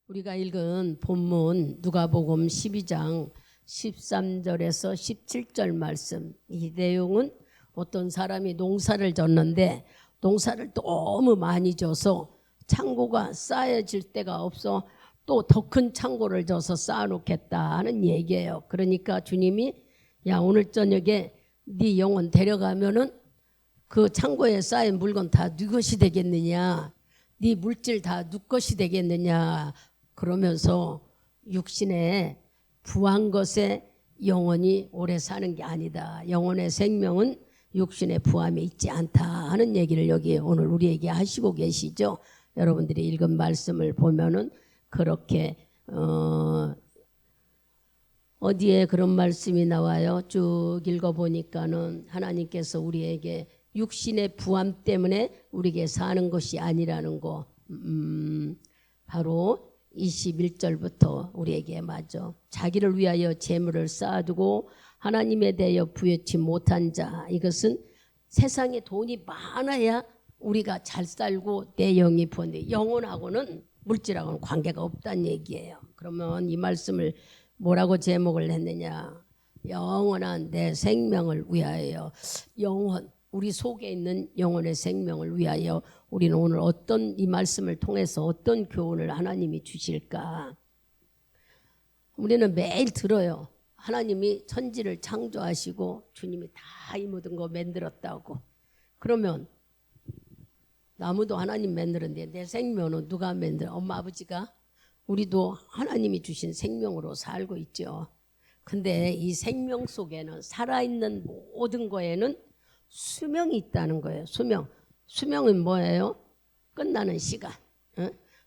우리가 읽은 본문 누가복음 12장 13절에서 17절 말씀, 이 내용은 어떤 사람이 농사를 졌는데 농사를 너무 많이 져서 창고가 쌓여질 데가 없어 또 더 큰 창고를 져서 쌓아놓겠다 하는 얘기예요. 그러니까 주님이 야, 오늘 저녁에 네 영혼 데려가면은 그 창고에 쌓인 물건 다 네 것이 되겠느냐, 네 물질 다 네 것이 되겠느냐 그러면서 육신에 부한 것에 영혼이 오래 사는 게 아니다. 영혼의 생명은 육신의 부함에 있지 않다 하는 얘기를 여기 오늘 우리에게 하시고 계시죠. 여러분들이 읽은 말씀을 보면은 그렇게 어디에 그런 말씀이 나와요? 쭉 읽어보니까는 하나님께서 우리에게 육신의 부함 때문에 우리에게 사는 것이 아니라는 거, 바로 21절부터 우리에게 맞아. 자기를 위하여 재물을 쌓아두고 하나님에 대하여 부여치 못한 자, 이것은 세상에 돈이 많아야 우리가 잘 살고 내 영이 부한데 영혼하고는 물질하고는 관계가 없다는 얘기예요. 그러면 이 말씀을 뭐라고 제목을 했느냐? 영원한 내 생명을 위하여. 영혼, 우리 속에 있는 영혼의 생명을 위하여 우리는 오늘 어떤 이 말씀을 통해서 어떤 교훈을 하나님이 주실까? 우리는 매일 들어요. 하나님이 천지를 창조하시고 주님이 다 이 모든 거 만들었다고. 그러면 나무도 하나님 만들었는데 내 생명은 누가 만들어? 엄마 아버지가? 우리도 하나님이 주신 생명으로 살고 있죠. 근데 이 생명 속에는, 살아있는 모든 거에는 수명이 있다는 거예요. 수명은 뭐예요? 끝나는 시간.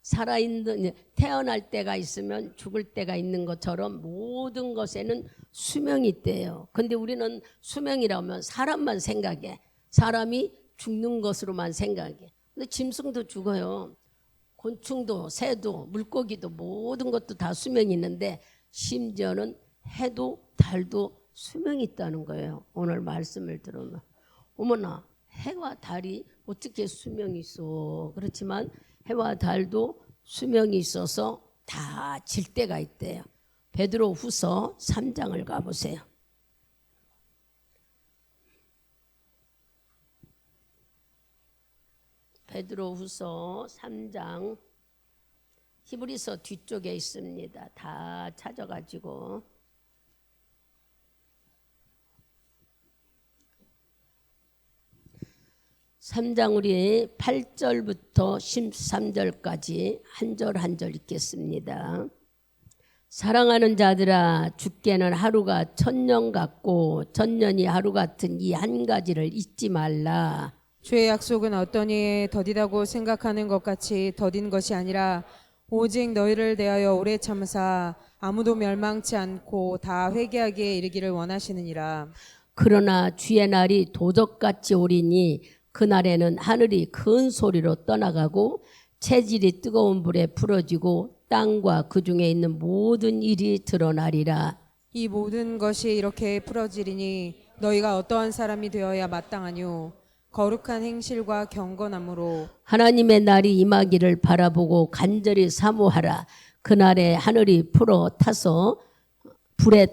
살아있는, 태어날 때가 있으면 죽을 때가 있는 것처럼 모든 것에는 수명이 있대요. 근데 우리는 수명이라면 사람만 생각해. 사람이 죽는 것으로만 생각해. 근데 짐승도 죽어요. 곤충도, 새도, 물고기도 모든 것도 다 수명이 있는데 심지어는 해도 달도 수명이 있다는 거예요. 오늘 말씀을 들으면 어머나, 해와 달이 어떻게 수명이 있어. 그렇지만 해와 달도 수명이 있어서 다 질 때가 있대요. 베드로 후서 3장을 가보세요. 베드로 후서 3장, 히브리서 뒤쪽에 있습니다. 다 찾아가지고. 삼장 우리 8절부터 13절까지 한 절 한 절 읽겠습니다. 사랑하는 자들아, 주께는 하루가 천년 같고 천년이 하루 같은 이 한 가지를 잊지 말라. 주의 약속은 어떤 이에 더디다고 생각하는 것 같이 더딘 것이 아니라 오직 너희를 대하여 오래 참으사 아무도 멸망치 않고 다 회개하기에 이르기를 원하시느니라. 그러나 주의 날이 도적같이 오리니 그날에는 하늘이 큰 소리로 떠나가고 체질이 뜨거운 불에 풀어지고 땅과 그 중에 있는 모든 일이 드러나리라. 이 모든 것이 이렇게 풀어지리니 너희가 어떠한 사람이 되어야 마땅하뇨. 거룩한 행실과 경건함으로 하나님의 날이 임하기를 바라보고 간절히 사모하라. 그날에 하늘이 불에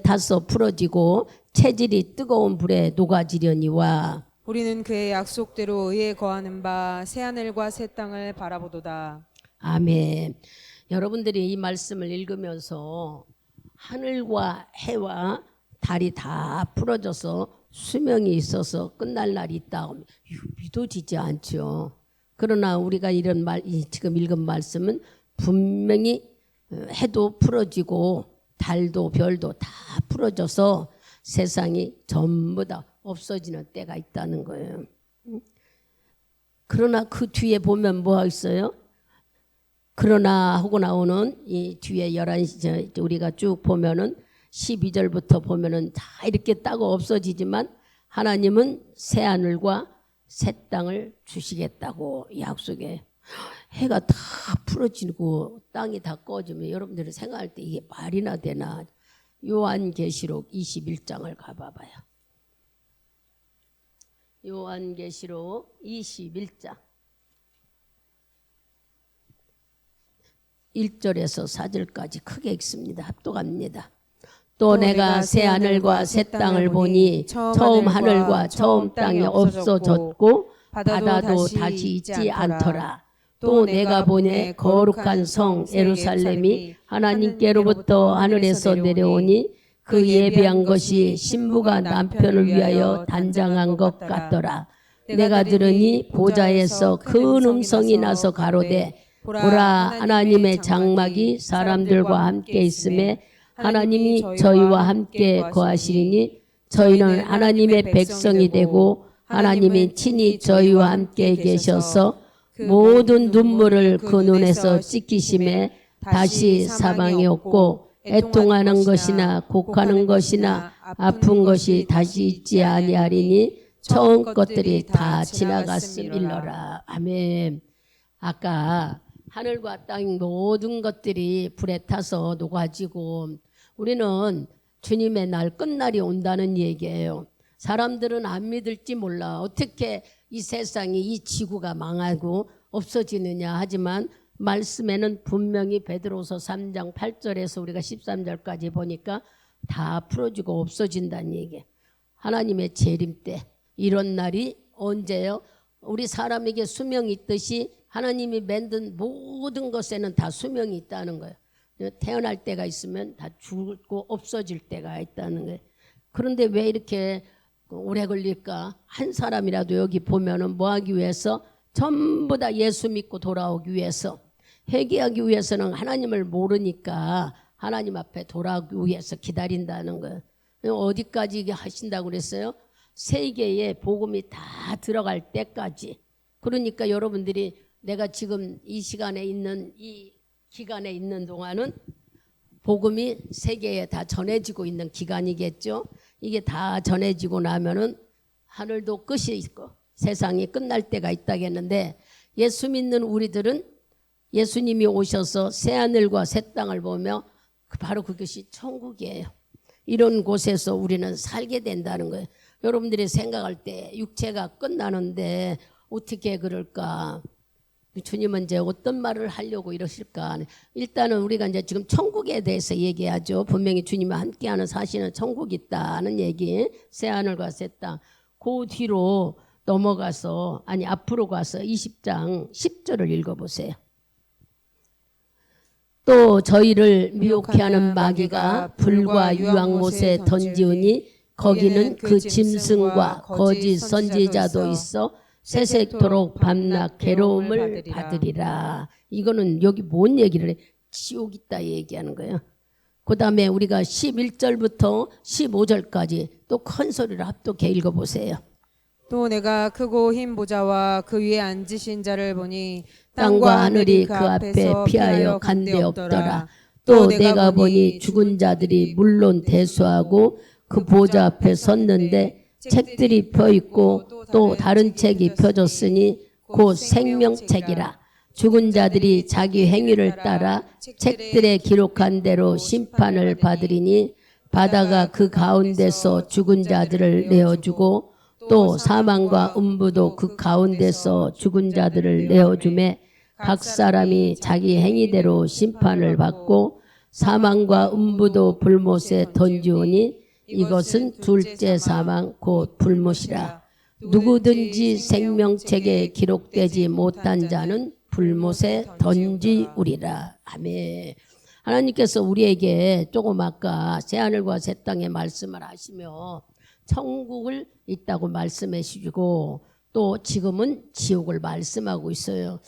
타서 풀어지고 체질이 뜨거운 불에 녹아지려니와. 우리는 그의 약속대로 의에 거하는 바 새하늘과 새 땅을 바라보도다. 아멘. 여러분들이 이 말씀을 읽으면서 하늘과 해와 달이 다 풀어져서 수명이 있어서 끝날 날이 있다 하면 믿어지지 않죠. 그러나 우리가 지금 읽은 말씀은 분명히 해도 풀어지고 달도 별도 다 풀어져서 세상이 전부 다 없어지는 때가 있다는 거예요. 그러나 그 뒤에 보면 뭐가 있어요? 그러나 하고 나오는 이 뒤에 11시 우리가 쭉 보면은 12절부터 보면은 다 이렇게 따고 없어지지만 하나님은 새 하늘과 새 땅을 주시겠다고 약속해. 해가 다 풀어지고 땅이 다 꺼지면 여러분들이 생각할 때 이게 말이나 되나? 요한계시록 21장을 가봐봐요. 요한계시록 21장. 1절에서 4절까지 크게 읽습니다. 합독합니다. 또 내가 새 하늘과 새 땅을 보니 처음 하늘과 처음 땅이 없어졌고 바다도 다시 있지 않더라. 또 내가 보니 거룩한 성 예루살렘이 하나님께로부터 하늘에서 내려오니 그 예비한 것이 신부가 남편을 위하여 단장한 것 같더라. 내가 들으니 보좌에서 큰 음성이 나서 가로되 보라 하나님의 장막이 사람들과 함께 있음에 하나님이 저희와 함께 거하시리니 저희는 하나님의 백성이 되고 하나님이 친히 저희와 함께 계셔서 모든 눈물을 그 눈에서 씻기심에 다시 사망이 없고 애통하는 것이나 곡하는 것이나 아픈 것이 다시 있지 아니하리니 처음 것들이 다 지나갔음일러라. 아멘. 아까 하늘과 땅 모든 것들이 불에 타서 녹아지고 우리는 주님의 날 끝날이 온다는 얘기예요. 사람들은 안 믿을지 몰라. 어떻게 이 세상이 이 지구가 망하고 없어지느냐 하지만 말씀에는 분명히 베드로서 3장 8절에서 우리가 13절까지 보니까 다 풀어지고 없어진다는 얘기예요. 하나님의 재림 때 이런 날이 언제요? 우리 사람에게 수명이 있듯이 하나님이 만든 모든 것에는 다 수명이 있다는 거예요. 태어날 때가 있으면 다 죽고 없어질 때가 있다는 거예요. 그런데 왜 이렇게 오래 걸릴까? 한 사람이라도 여기 보면은 뭐 하기 위해서? 전부 다 예수 믿고 돌아오기 위해서, 회개하기 위해서는 하나님을 모르니까 하나님 앞에 돌아오기 위해서 기다린다는 거예요. 어디까지 하신다고 그랬어요? 세계에 복음이 다 들어갈 때까지. 그러니까 여러분들이 내가 지금 이 시간에 있는 이 기간에 있는 동안은 복음이 세계에 다 전해지고 있는 기간이겠죠. 이게 다 전해지고 나면은 하늘도 끝이 있고 세상이 끝날 때가 있다겠는데 예수 믿는 우리들은 예수님이 오셔서 새 하늘과 새 땅을 보며 바로 그것이 천국이에요. 이런 곳에서 우리는 살게 된다는 거예요. 여러분들이 생각할 때 육체가 끝나는데 어떻게 그럴까? 주님은 이제 어떤 말을 하려고 이러실까? 일단은 우리가 이제 지금 천국에 대해서 얘기하죠. 분명히 주님과 함께하는 사실은 천국이 있다는 얘기. 새 하늘과 새 땅. 그 뒤로 넘어가서 앞으로 가서 20장 10절을 읽어보세요. 또 저희를 미혹해 하는 마귀가 불과 유황못에 던지우니 거기는 그 짐승과 거짓 선지자도 있어 세세토록 밤낮 괴로움을 받으리라. 이거는 여기 뭔 얘기를 해? 지옥 있다 얘기하는 거예요. 그 다음에 우리가 11절부터 15절까지 또 큰 소리를 합독해 읽어보세요. 또 내가 크고 흰 보좌와 그 위에 앉으신 자를 보니 땅과 하늘이 그 앞에 피하여 간데 없더라. 또 내가 보니 죽은 자들이 물론 대수하고 그 보좌 앞에 섰는데 책들이 펴 있고 또 다른 책이 펴졌으니 곧 생명책이라. 죽은 자들이 자기 행위를 따라 책들에 기록한 대로 심판을 받으리니 바다가 그 가운데서 죽은 자들을 내어주고 또 사망과 음부도 그 가운데서 죽은 자들을 내어주매 각 사람이 자기 행위대로 심판을 받고 사망과 음부도 불못에 던지오니 이것은 둘째 사망 곧 불못이라. 누구든지 생명책에 기록되지 못한 자는 불못에 던지우리라. 아멘. 하나님께서 우리에게 조금 아까 새하늘과 새 땅의 말씀을 하시며 천국을 있다고 말씀해 주시고 또 지금은 지옥을 말씀하고 있어요.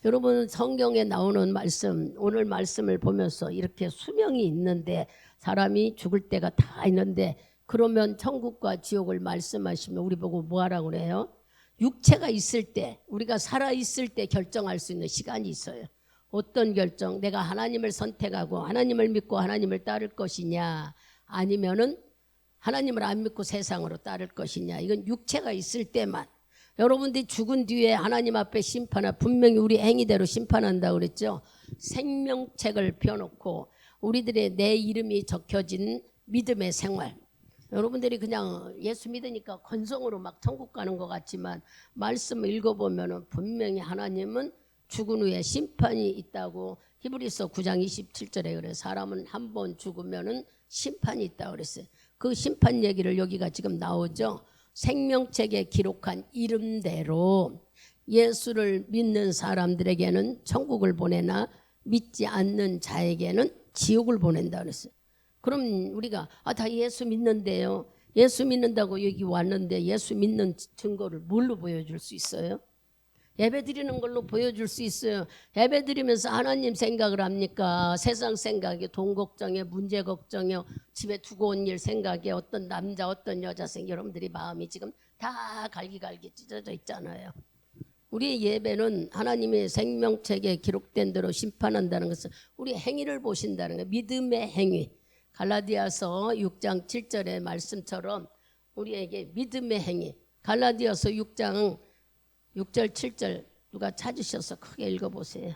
여러분 성경에 나오는 말씀, 오늘 말씀을 보면서 이렇게 수명이 있는데 사람이 죽을 때가 다 있는데 그러면 천국과 지옥을 말씀하시면 우리 보고 뭐 하라고 그래요? 육체가 있을 때, 우리가 살아있을 때 결정할 수 있는 시간이 있어요. 어떤 결정? 내가 하나님을 선택하고 하나님을 믿고 하나님을 따를 것이냐, 아니면은 하나님을 안 믿고 세상으로 따를 것이냐. 이건 육체가 있을 때만. 여러분들이 죽은 뒤에 하나님 앞에 분명히 우리 행위대로 심판한다고 그랬죠. 생명책을 펴놓고 우리들의 내 이름이 적혀진 믿음의 생활. 여러분들이 그냥 예수 믿으니까 건성으로 막 천국 가는 것 같지만 말씀을 읽어보면 분명히 하나님은 죽은 후에 심판이 있다고 히브리서 9장 27절에 그래. 사람은 한 번 죽으면은 심판이 있다고 그랬어요. 그 심판 얘기를 여기가 지금 나오죠. 생명책에 기록한 이름대로 예수를 믿는 사람들에게는 천국을 보내나 믿지 않는 자에게는 지옥을 보낸다 그랬어요. 그럼 우리가 다 예수 믿는데요. 예수 믿는다고 여기 왔는데 예수 믿는 증거를 뭘로 보여줄 수 있어요? 예배 드리는 걸로 보여줄 수 있어요. 예배 드리면서 하나님 생각을 합니까? 세상 생각에, 돈 걱정에, 문제 걱정에, 집에 두고 온 일 생각에, 어떤 남자 어떤 여자 생각, 여러분들이 마음이 지금 다 갈기갈기 찢어져 있잖아요. 우리의 예배는 하나님의 생명책에 기록된 대로 심판한다는 것은 우리 행위를 보신다는 거예요. 믿음의 행위. 갈라디아서 6장 7절의 말씀처럼 우리에게 믿음의 행위. 갈라디아서 6장 6절 7절 누가 찾으셔서 크게 읽어보세요.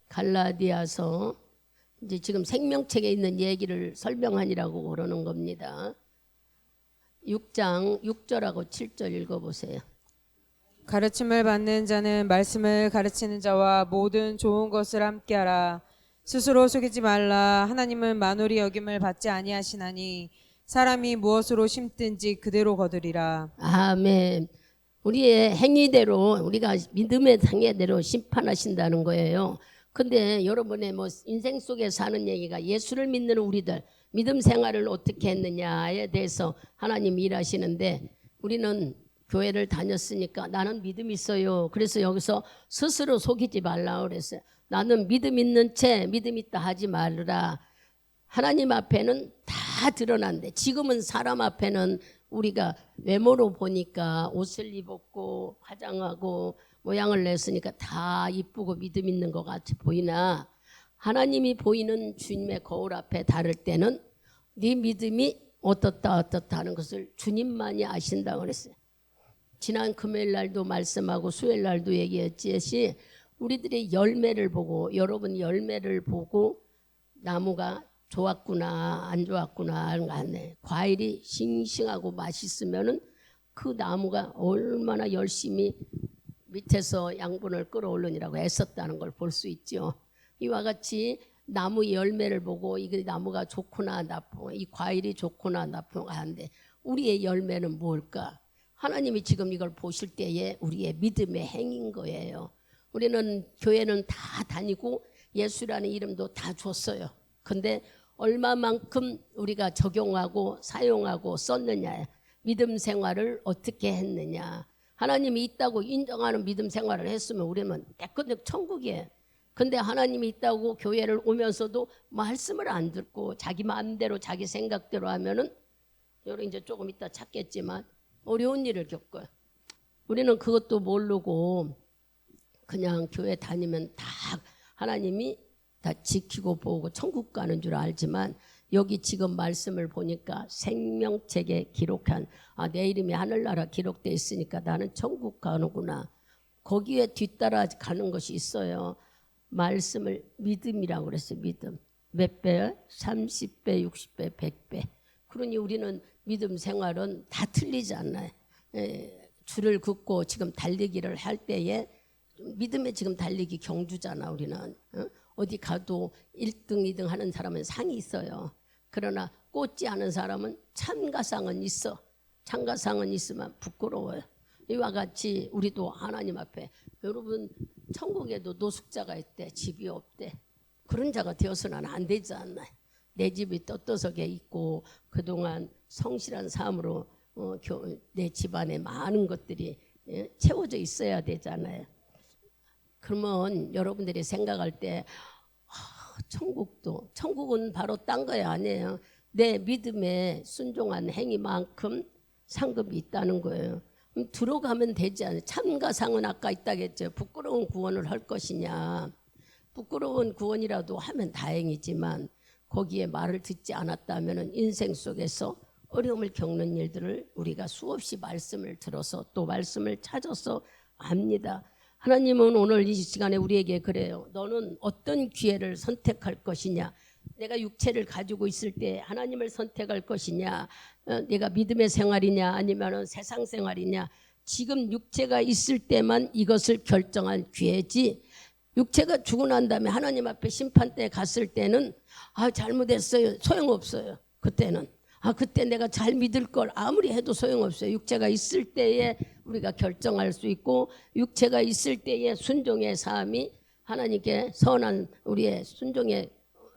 갈라디아서 이제 지금 생명책에 있는 얘기를 설명하니라고 그러는 겁니다. 6장 6절하고 7절 읽어보세요. 가르침을 받는 자는 말씀을 가르치는 자와 모든 좋은 것을 함께하라. 스스로 속이지 말라. 하나님은 만홀히 여김을 받지 아니하시나니 사람이 무엇으로 심든지 그대로 거두리라. 아멘. 우리의 행위대로 우리가 믿음의 행위대로 심판하신다는 거예요. 근데 여러분의 인생 속에 사는 얘기가 예수를 믿는 우리들 믿음 생활을 어떻게 했느냐에 대해서 하나님 일하시는데 우리는 교회를 다녔으니까 나는 믿음 있어요. 그래서 여기서 스스로 속이지 말라 그랬어요. 나는 믿음 있는 채 믿음 있다 하지 말라. 하나님 앞에는 다 드러난대. 지금은 사람 앞에는 우리가 외모로 보니까 옷을 입었고 화장하고 모양을 냈으니까 다 이쁘고 믿음 있는 것 같이 보이나 하나님이 보이는 주님의 거울 앞에 다를 때는 네 믿음이 어떻다 하는 것을 주님만이 아신다고 그랬어요. 지난 금요일 날도 말씀하고 수요일 날도 얘기했지 우리들의 열매를 보고 여러분 열매를 보고 나무가 좋았구나 안 좋았구나 하는 거 아니에요. 과일이 싱싱하고 맛있으면은 그 나무가 얼마나 열심히 밑에서 양분을 끌어올리느라고 애썼다는 걸 볼 수 있죠. 이와 같이 나무 열매를 보고 이 나무가 좋구나 나쁘고 이 과일이 좋구나 나쁘고 하는데 우리의 열매는 뭘까? 하나님이 지금 이걸 보실 때에 우리의 믿음의 행인 거예요. 우리는 교회는 다 다니고 예수라는 이름도 다 줬어요. 근데 얼마만큼 우리가 적용하고 사용하고 썼느냐, 믿음 생활을 어떻게 했느냐. 하나님이 있다고 인정하는 믿음 생활을 했으면 우리는 깨끗하게 천국이에요. 근데 하나님이 있다고 교회를 오면서도 말씀을 안 듣고 자기 마음대로 자기 생각대로 하면은 여러분 이제 조금 이따 찾겠지만 어려운 일을 겪어요. 우리는 그것도 모르고 그냥 교회 다니면 다 하나님이 다 지키고 보고 천국 가는 줄 알지만 여기 지금 말씀을 보니까 생명책에 기록한 내 이름이 하늘나라 기록되어 있으니까 나는 천국 가는구나. 거기에 뒤따라 가는 것이 있어요. 말씀을 믿음이라고 그랬어요. 믿음. 몇 배? 30배, 60배, 100배. 그러니 우리는 믿음 생활은 다 틀리지 않나요? 줄을 긋고 지금 달리기를 할 때에 믿음에 지금 달리기 경주잖아 우리는. 어디 가도 1등, 2등 하는 사람은 상이 있어요. 그러나 꽂지 않은 사람은 참가상은 있어. 참가상은 있으면 부끄러워요. 이와 같이 우리도 하나님 앞에 여러분 천국에도 노숙자가 있대. 집이 없대. 그런 자가 되어서는 안 되지 않나요? 내 집이 떳떳하게 있고 그동안 성실한 삶으로 내 집안에 많은 것들이 채워져 있어야 되잖아요. 그러면 여러분들이 생각할 때 천국은 바로 딴 거야 아니에요. 내 믿음에 순종한 행위만큼 상급이 있다는 거예요. 그럼 들어가면 되지 않아요. 참가상은 아까 있다겠죠. 부끄러운 구원을 할 것이냐. 부끄러운 구원이라도 하면 다행이지만 거기에 말을 듣지 않았다면 인생 속에서 어려움을 겪는 일들을 우리가 수없이 말씀을 들어서 또 말씀을 찾아서 압니다. 하나님은 오늘 이 시간에 우리에게 그래요. 너는 어떤 기회를 선택할 것이냐. 내가 육체를 가지고 있을 때 하나님을 선택할 것이냐. 내가 믿음의 생활이냐 아니면 세상 생활이냐. 지금 육체가 있을 때만 이것을 결정한 기회지, 육체가 죽고 난 다음에 하나님 앞에 심판대에 갔을 때는 잘못했어요, 소용없어요. 그때는 그때 내가 잘 믿을 걸 아무리 해도 소용없어요. 육체가 있을 때에 우리가 결정할 수 있고, 육체가 있을 때에 순종의 삶이 하나님께 선한 우리의 순종의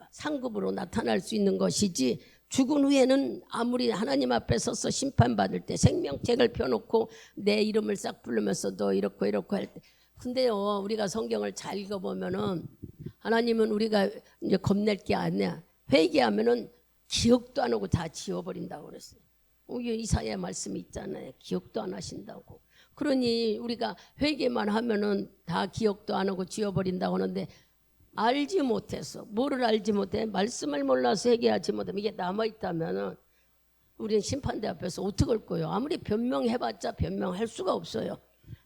상급으로 나타날 수 있는 것이지, 죽은 후에는 아무리 하나님 앞에 서서 심판받을 때 생명책을 펴놓고 내 이름을 싹 부르면서 너 이렇고 이렇고 할 때, 근데요 우리가 성경을 잘 읽어보면은 하나님은 우리가 이제 겁낼 게 아니야. 회개하면은 기억도 안 하고 다 지워버린다고 그랬어요. 이사야 말씀이 있잖아요. 기억도 안 하신다고. 그러니 우리가 회개만 하면은 다 기억도 안 하고 지워버린다고 하는데, 알지 못해서, 뭐를 알지 못해? 말씀을 몰라서 회개하지 못하면 이게 남아있다면은 우리는 심판대 앞에서 어떻게 할 거예요? 아무리 변명해봤자 변명할 수가 없어요.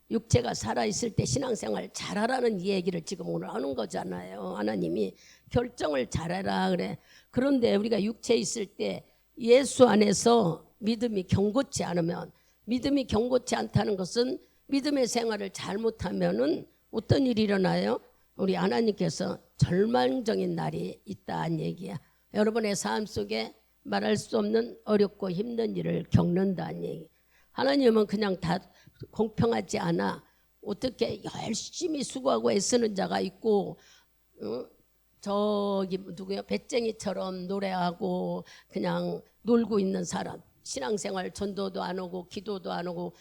육체가 살아있을 때 신앙생활 잘하라는 이 얘기를 지금 오늘 하는 거잖아요. 하나님이 결정을 잘해라 그래. 그런데 우리가 육체에 있을 때 예수 안에서 믿음이 견고치 않으면, 믿음이 견고치 않다는 것은 믿음의 생활을 잘못하면은 어떤 일이 일어나요? 우리 하나님께서 절망적인 날이 있다는 얘기야. 여러분의 삶 속에 말할 수 없는 어렵고 힘든 일을 겪는다는 얘기. 하나님은 그냥 다 공평하지 않아. 어떻게 열심히 수고하고 애쓰는 자가 있고, 저기 누구요? 배쟁이처럼 노래하고 그냥 놀고 있는 사람, 신앙생활 전도도 안 오고 기도도 안 오고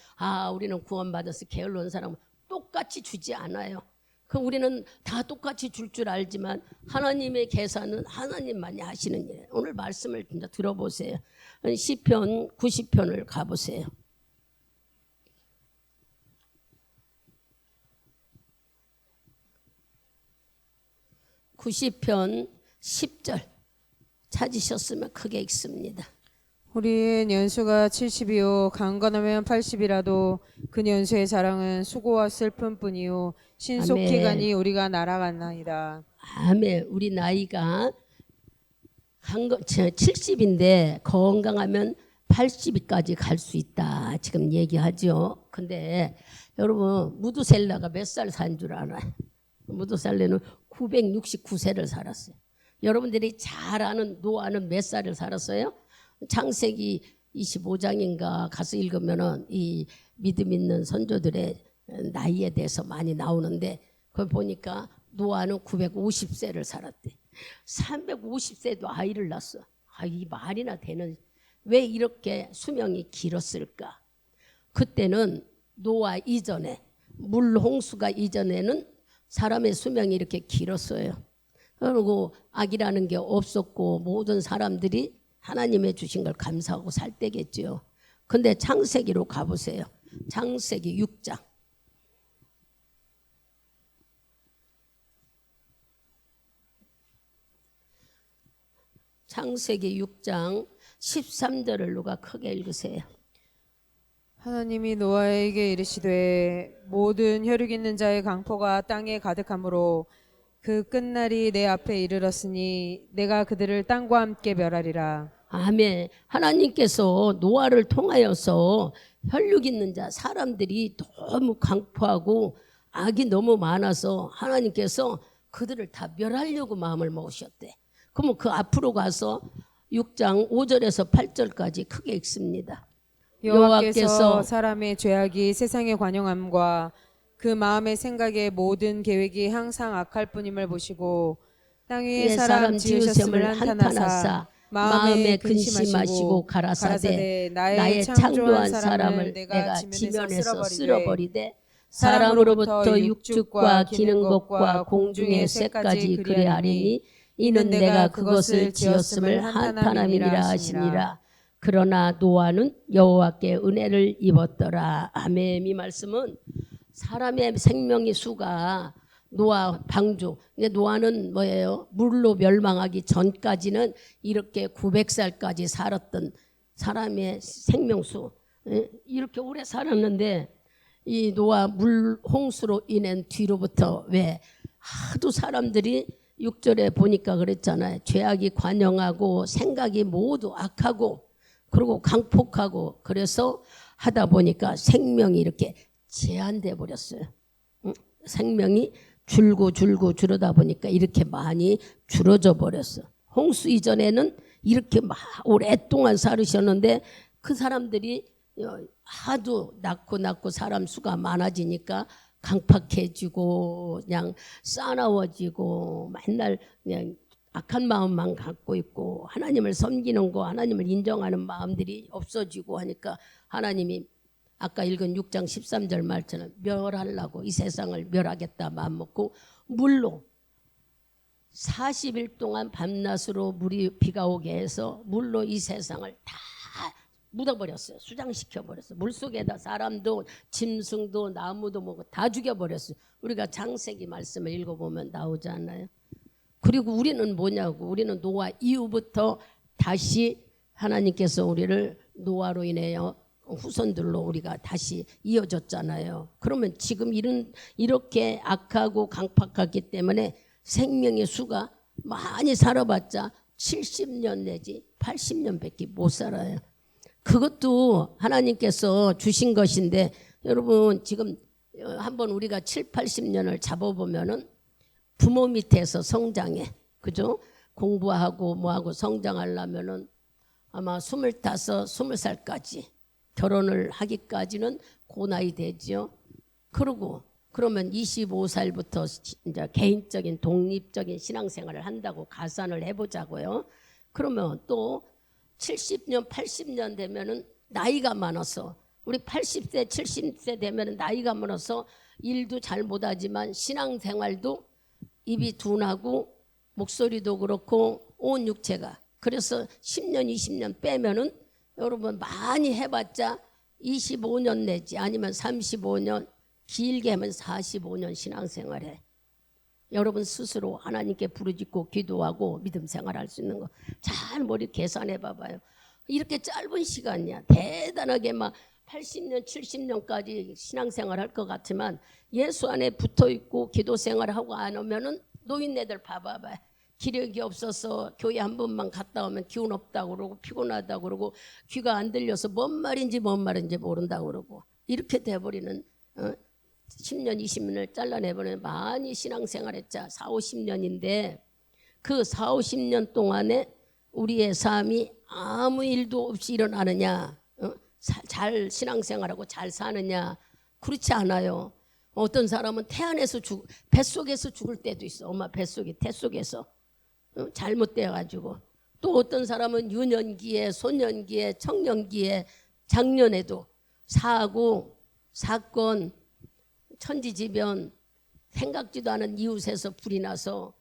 우리는 구원받아서 게을러온 사람은 똑같이 주지 않아요. 그럼 우리는 다 똑같이 줄 알지만 하나님의 계산은 하나님만이 하시는 일이에요. 오늘 말씀을 진짜 들어보세요. 시편 90편을 가보세요. (90편) 10절 찾으셨으면 크게 읽습니다. 우리의 연수가 70이요 강건하면 80이라도 그 연수의 자랑은 수고와 슬픔뿐이요 신속히 가니 우리가 날아갔나이다. 아멘. 우리 나이가 70인데 건강하면 80까지 갈 수 있다 지금 얘기하죠. 근데 여러분 무두셀라가 몇 살 산 줄 알아요? 무두셀라는 969세를 살았어요. 여러분들이 잘 아는 노아는 몇 살을 살았어요? 창세기 25장인가 가서 읽으면은 이 믿음 있는 선조들의 나이에 대해서 많이 나오는데, 그걸 보니까 노아는 950세를 살았대. 350세도 아이를 낳았어. 이 말이나 되는, 왜 이렇게 수명이 길었을까? 그때는 노아 이전에, 물 홍수가 이전에는 사람의 수명이 이렇게 길었어요. 그리고 악이라는 게 없었고 모든 사람들이 하나님의 주신 걸 감사하고 살 때겠죠. 근데 창세기로 가보세요. 창세기 6장. 창세기 6장 13절을 누가 크게 읽으세요. 하나님이 노아에게 이르시되 모든 혈육 있는 자의 강포가 땅에 가득하므로 그 끝날이 내 앞에 이르렀으니 내가 그들을 땅과 함께 멸하리라. 아멘. 하나님께서 노아를 통하여서 혈육 있는 자 사람들이 너무 강포하고 악이 너무 많아서 하나님께서 그들을 다 멸하려고 마음을 먹으셨대. 그러면 그 앞으로 가서 6장 5절에서 8절까지 크게 읽습니다. 여호와께서 사람의 죄악이 세상의 관용함과 그 마음의 생각의 모든 계획이 항상 악할 뿐임을 보시고 땅 위에 사람 지으셨음을 한탄하사 마음에 근심하시고 가라사대 나의 창조한 사람을 내가 지면에서 쓸어버리되 사람으로부터 육축과 기는 것과 공중의 새까지 그래 하리니 이는 내가 그것을 지었음을 한탄함이라 하시니라. 그러나 노아는 여호와께 은혜를 입었더라. 아멘. 이 말씀은 사람의 생명의 수가 노아 방주. 노아는 뭐예요? 물로 멸망하기 전까지는 이렇게 900살까지 살았던 사람의 생명수. 이렇게 오래 살았는데 이 노아 물 홍수로 인한 뒤로부터 왜 하도 사람들이 6절에 보니까 그랬잖아요. 죄악이 관영하고 생각이 모두 악하고 그리고 강폭하고, 그래서 하다 보니까 생명이 이렇게 제한돼 버렸어요. 생명이 줄다 보니까 이렇게 많이 줄어져 버렸어. 홍수 이전에는 이렇게 막 오랫동안 살으셨는데 그 사람들이 하도 낳고 사람 수가 많아지니까 강팍해지고 그냥 싸나워지고 맨날 그냥 악한 마음만 갖고 있고 하나님을 섬기는 거 하나님을 인정하는 마음들이 없어지고 하니까 하나님이 아까 읽은 6장 13절 말처럼 멸하려고 이 세상을 멸하겠다 마음먹고 물로 40일 동안 밤낮으로 비가 오게 해서 물로 이 세상을 다 묻어버렸어요. 수장시켜버렸어요. 물속에다 사람도 짐승도 나무도 뭐고 다 죽여버렸어요. 우리가 창세기 말씀을 읽어보면 나오지 않나요? 그리고 우리는 뭐냐고, 우리는 노아 이후부터 다시 하나님께서 우리를 노아로 인하여 후손들로 우리가 다시 이어졌잖아요. 그러면 지금 이렇게 악하고 강팍하기 때문에 생명의 수가 많이 살아봤자 70년 내지 80년밖에 못 살아요. 그것도 하나님께서 주신 것인데 여러분 지금 한번 우리가 7, 80년을 잡아보면은 부모 밑에서 성장해. 그죠? 공부하고 뭐하고 성장하려면은 아마 25, 20살까지 결혼을 하기까지는 고나이 되죠. 그러면 25살부터 이제 개인적인 독립적인 신앙생활을 한다고 가산을 해보자고요. 그러면 또 70년, 80년 되면은 나이가 많아서 우리 80세, 70세 되면은 나이가 많아서 일도 잘 못하지만 신앙생활도 입이 둔하고 목소리도 그렇고 온 육체가 그래서 10년, 20년 빼면은 여러분 많이 해봤자 25년 내지 아니면 35년 길게 하면 45년 신앙생활해. 여러분 스스로 하나님께 부르짖고 기도하고 믿음 생활할 수 있는 거 잘 머리 계산해 봐봐요. 이렇게 짧은 시간이야. 대단하게 막 80년, 70년까지 신앙생활 할 것 같지만 예수 안에 붙어 있고 기도 생활하고 안 오면은 노인네들 봐봐봐요. 기력이 없어서 교회 한 번만 갔다 오면 기운 없다고 그러고 피곤하다고 그러고 귀가 안 들려서 뭔 말인지 모른다고 그러고 이렇게 돼버리는 10년, 20년을 잘라내버리는 많이 신앙생활했자 4, 50년인데 그 4, 50년 동안에 우리의 삶이 아무 일도 없이 일어나느냐 잘 신앙생활하고 잘 사느냐 그렇지 않아요. 어떤 사람은 태안에서 뱃속에서 죽을 때도 있어. 엄마 뱃속에 태속에서 잘못돼가지고 또 어떤 사람은 유년기에 소년기에 청년기에 작년에도 사고 사건 천지지변 생각지도 않은 이웃에서 불이 나서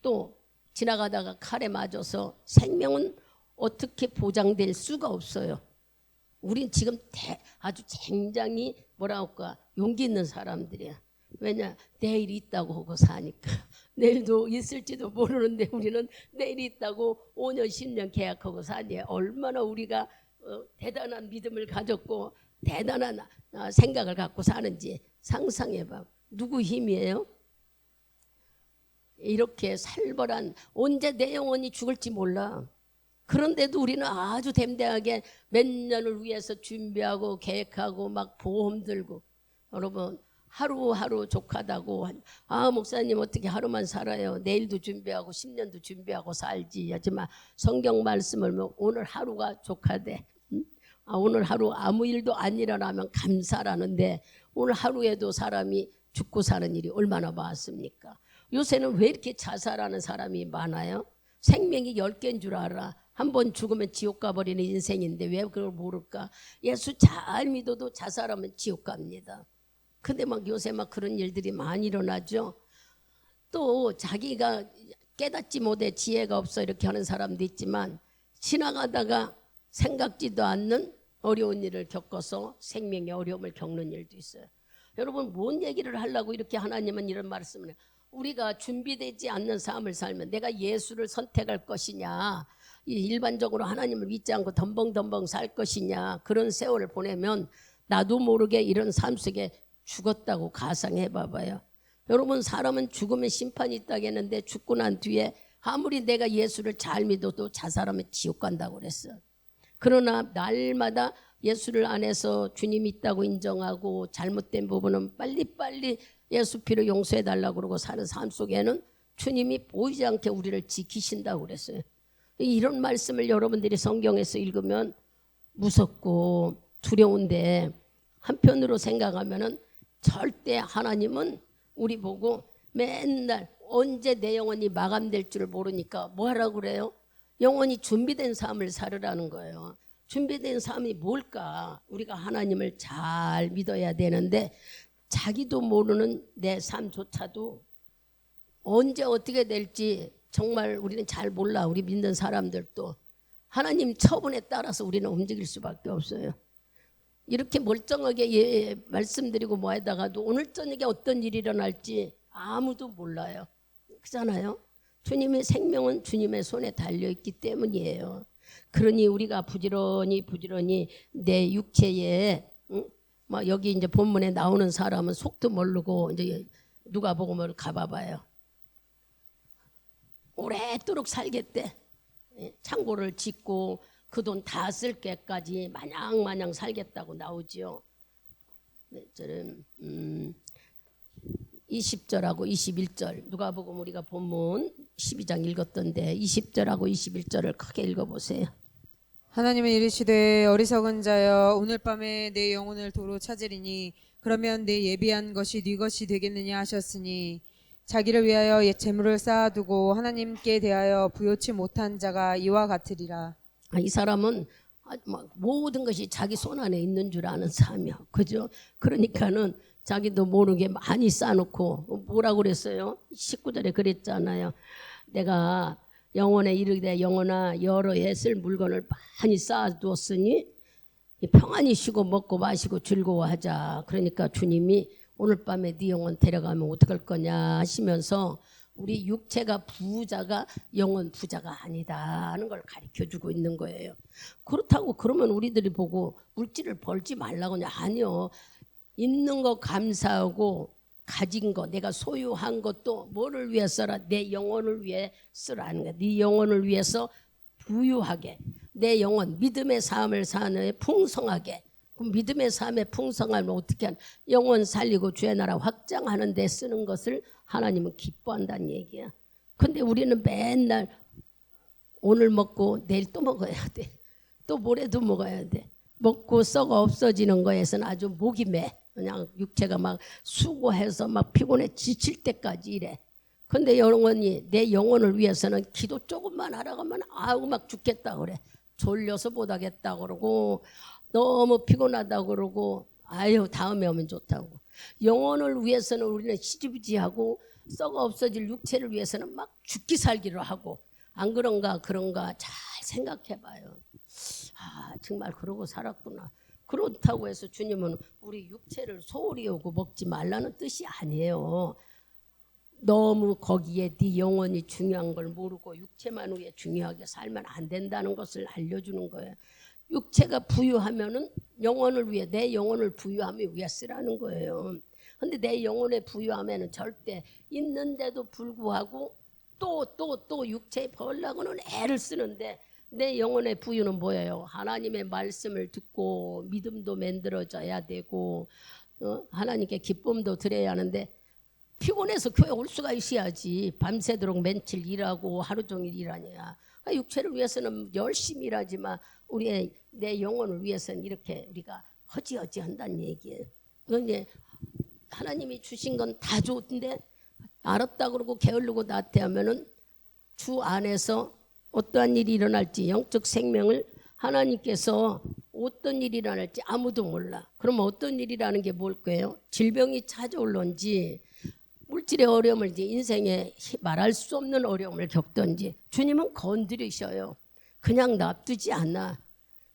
또 지나가다가 칼에 맞아서 생명은 어떻게 보장될 수가 없어요. 우린 지금 아주 굉장히 뭐라 할까 용기 있는 사람들이야. 왜냐 내일이 있다고 하고 사니까 내일도 있을지도 모르는데 우리는 내일이 있다고 5년 10년 계약하고 사니 얼마나 우리가 대단한 믿음을 가졌고 대단한 생각을 갖고 사는지 상상해봐. 누구 힘이에요? 이렇게 살벌한 언제 내 영혼이 죽을지 몰라. 그런데도 우리는 아주 담대하게 몇 년을 위해서 준비하고 계획하고 막 보험 들고 여러분 하루하루 족하다고 목사님 어떻게 하루만 살아요. 내일도 준비하고 10년도 준비하고 살지. 하지만 성경 말씀을 오늘 하루가 족하대. 오늘 하루 아무 일도 안 일어나면 감사라는데 오늘 하루에도 사람이 죽고 사는 일이 얼마나 많습니까? 요새는 왜 이렇게 자살하는 사람이 많아요? 생명이 10개인 줄 알아. 한 번 죽으면 지옥 가버리는 인생인데 왜 그걸 모를까? 예수 잘 믿어도 자살하면 지옥 갑니다. 근데 막 요새 막 그런 일들이 많이 일어나죠. 또 자기가 깨닫지 못해 지혜가 없어 이렇게 하는 사람도 있지만 지나가다가 생각지도 않는 어려운 일을 겪어서 생명의 어려움을 겪는 일도 있어요. 여러분 뭔 얘기를 하려고 이렇게 하나님은 이런 말씀을 해요. 우리가 준비되지 않는 삶을 살면 내가 예수를 선택할 것이냐 일반적으로 하나님을 믿지 않고 덤벙덤벙 살 것이냐 그런 세월을 보내면 나도 모르게 이런 삶 속에 죽었다고 가상해 봐봐요. 여러분 사람은 죽으면 심판이 있다고 했는데 죽고 난 뒤에 아무리 내가 예수를 잘 믿어도 자살하면 지옥 간다고 그랬어. 그러나 날마다 예수를 안에서 주님이 있다고 인정하고 잘못된 부분은 빨리빨리 예수 피로 용서해 달라고 그러고 사는 삶 속에는 주님이 보이지 않게 우리를 지키신다고 그랬어요. 이런 말씀을 여러분들이 성경에서 읽으면 무섭고 두려운데 한편으로 생각하면은 절대 하나님은 우리 보고 맨날 언제 내 영혼이 마감될 줄 모르니까 뭐 하라고 그래요? 영혼이 준비된 삶을 살으라는 거예요. 준비된 삶이 뭘까? 우리가 하나님을 잘 믿어야 되는데 자기도 모르는 내 삶조차도 언제 어떻게 될지 정말 우리는 잘 몰라. 우리 믿는 사람들도 하나님 처분에 따라서 우리는 움직일 수밖에 없어요. 이렇게 멀쩡하게 말씀드리고 뭐하다가도 오늘 저녁에 어떤 일이 일어날지 아무도 몰라요. 그렇잖아요. 주님의 생명은 주님의 손에 달려있기 때문이에요. 그러니 우리가 부지런히 내 육체에 막 여기 이제 본문에 나오는 사람은 속도 모르고 이제 누가복음을 가봐봐요. 오랫도록 살겠대. 창고를 짓고 그 돈 다 쓸 때까지 마냥 살겠다고 나오지요. 저는 20절하고 21절 누가복음 우리가 본문 12장 읽었던데 20절하고 21절을 크게 읽어보세요. 하나님은 이르시되 어리석은 자여 오늘 밤에 내 영혼을 도로 찾으리니 그러면 내 예비한 것이 네 것이 되겠느냐 하셨으니 자기를 위하여 재물을 쌓아두고 하나님께 대하여 부요치 못한 자가 이와 같으리라. 이 사람은 모든 것이 자기 손 안에 있는 줄 아는 사람이야. 그죠? 그러니까는 자기도 모르게 많이 쌓아놓고 뭐라고 그랬어요? 19절에 그랬잖아요. 내가 영혼에 이르되 영혼아 여러 해 쓸 물건을 많이 쌓아두었으니 평안히 쉬고 먹고 마시고 즐거워하자. 그러니까 주님이 오늘 밤에 네 영혼 데려가면 어떡할 거냐 하시면서 우리 육체가 부자가 영혼 부자가 아니다 하는 걸 가르쳐주고 있는 거예요. 그렇다고 그러면 우리들이 보고 물질을 벌지 말라고 하냐? 아니요. 있는 거 감사하고 가진 거 내가 소유한 것도 뭐를 위해 써라? 내 영혼을 위해 쓰라는 거야. 네 영혼을 위해서 부유하게 내 영혼 믿음의 삶을 사는 풍성하게. 그럼 믿음의 삶에 풍성하면 어떻게 하냐? 영혼 살리고 주의 나라 확장하는 데 쓰는 것을 하나님은 기뻐한다는 얘기야. 근데 우리는 맨날 오늘 먹고 내일 또 먹어야 돼. 또 모레도 먹어야 돼. 먹고 썩어 없어지는 거에서는 아주 목이 매. 그냥 육체가 막 수고해서 막 피곤해 지칠 때까지 이래. 근데 영혼이 내 영혼을 위해서는 기도 조금만 하라고 하면 아우 막 죽겠다 그래. 졸려서 못하겠다 그러고 너무 피곤하다 그러고 아유 다음에 오면 좋다고. 영혼을 위해서는 우리는 시지부지하고 썩어 없어질 육체를 위해서는 막 죽기 살기로 하고 안 그런가 잘 생각해봐요. 아 정말 그러고 살았구나. 그렇다고 해서 주님은 우리 육체를 소홀히 여고 먹지 말라는 뜻이 아니에요. 너무 거기에 네 영혼이 중요한 걸 모르고 육체만 위해 중요하게 살면 안 된다는 것을 알려주는 거예요. 육체가 부유하면은 영혼을 위해 내 영혼을 부유함에 위해 쓰라는 거예요. 근데 내 영혼의 부유함에는 절대 있는데도 불구하고 또 육체에 벌려고는 애를 쓰는데 내 영혼의 부유는 뭐예요? 하나님의 말씀을 듣고 믿음도 만들어져야 되고 하나님께 기쁨도 드려야 하는데 피곤해서 교회 올 수가 있어야지. 밤새도록 며칠 일하고 하루 종일 일하냐. 육체를 위해서는 열심히 일하지만 우리의 내 영혼을 위해서는 이렇게 우리가 허지허지 한다는 얘기예요. 그런데 하나님이 주신 건 다 좋은데 알았다 그러고 게으르고 나태하면은 주 안에서 어떠한 일이 일어날지 영적 생명을 하나님께서 어떤 일이 일어날지 아무도 몰라. 그러면 어떤 일이라는 게 뭘 거예요? 질병이 찾아올런지 물질의 어려움을 이제 인생에 말할 수 없는 어려움을 겪던지 주님은 건드리셔요. 그냥 놔두지 않아.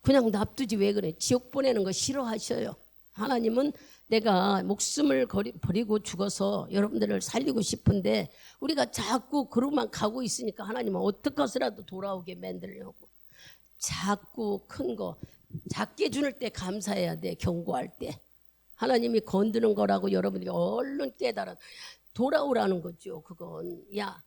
그냥 놔두지 왜 그래? 지옥 보내는 거 싫어하셔요. 하나님은 내가 목숨을 버리고 죽어서 여러분들을 살리고 싶은데 우리가 자꾸 그로만 가고 있으니까 하나님은 어떻게 해서라도 돌아오게 만들려고 자꾸 큰 거 작게 주는 때 감사해야 돼. 경고할 때 하나님이 건드는 거라고 여러분들이 얼른 깨달아 돌아오라는 거죠. 그건 야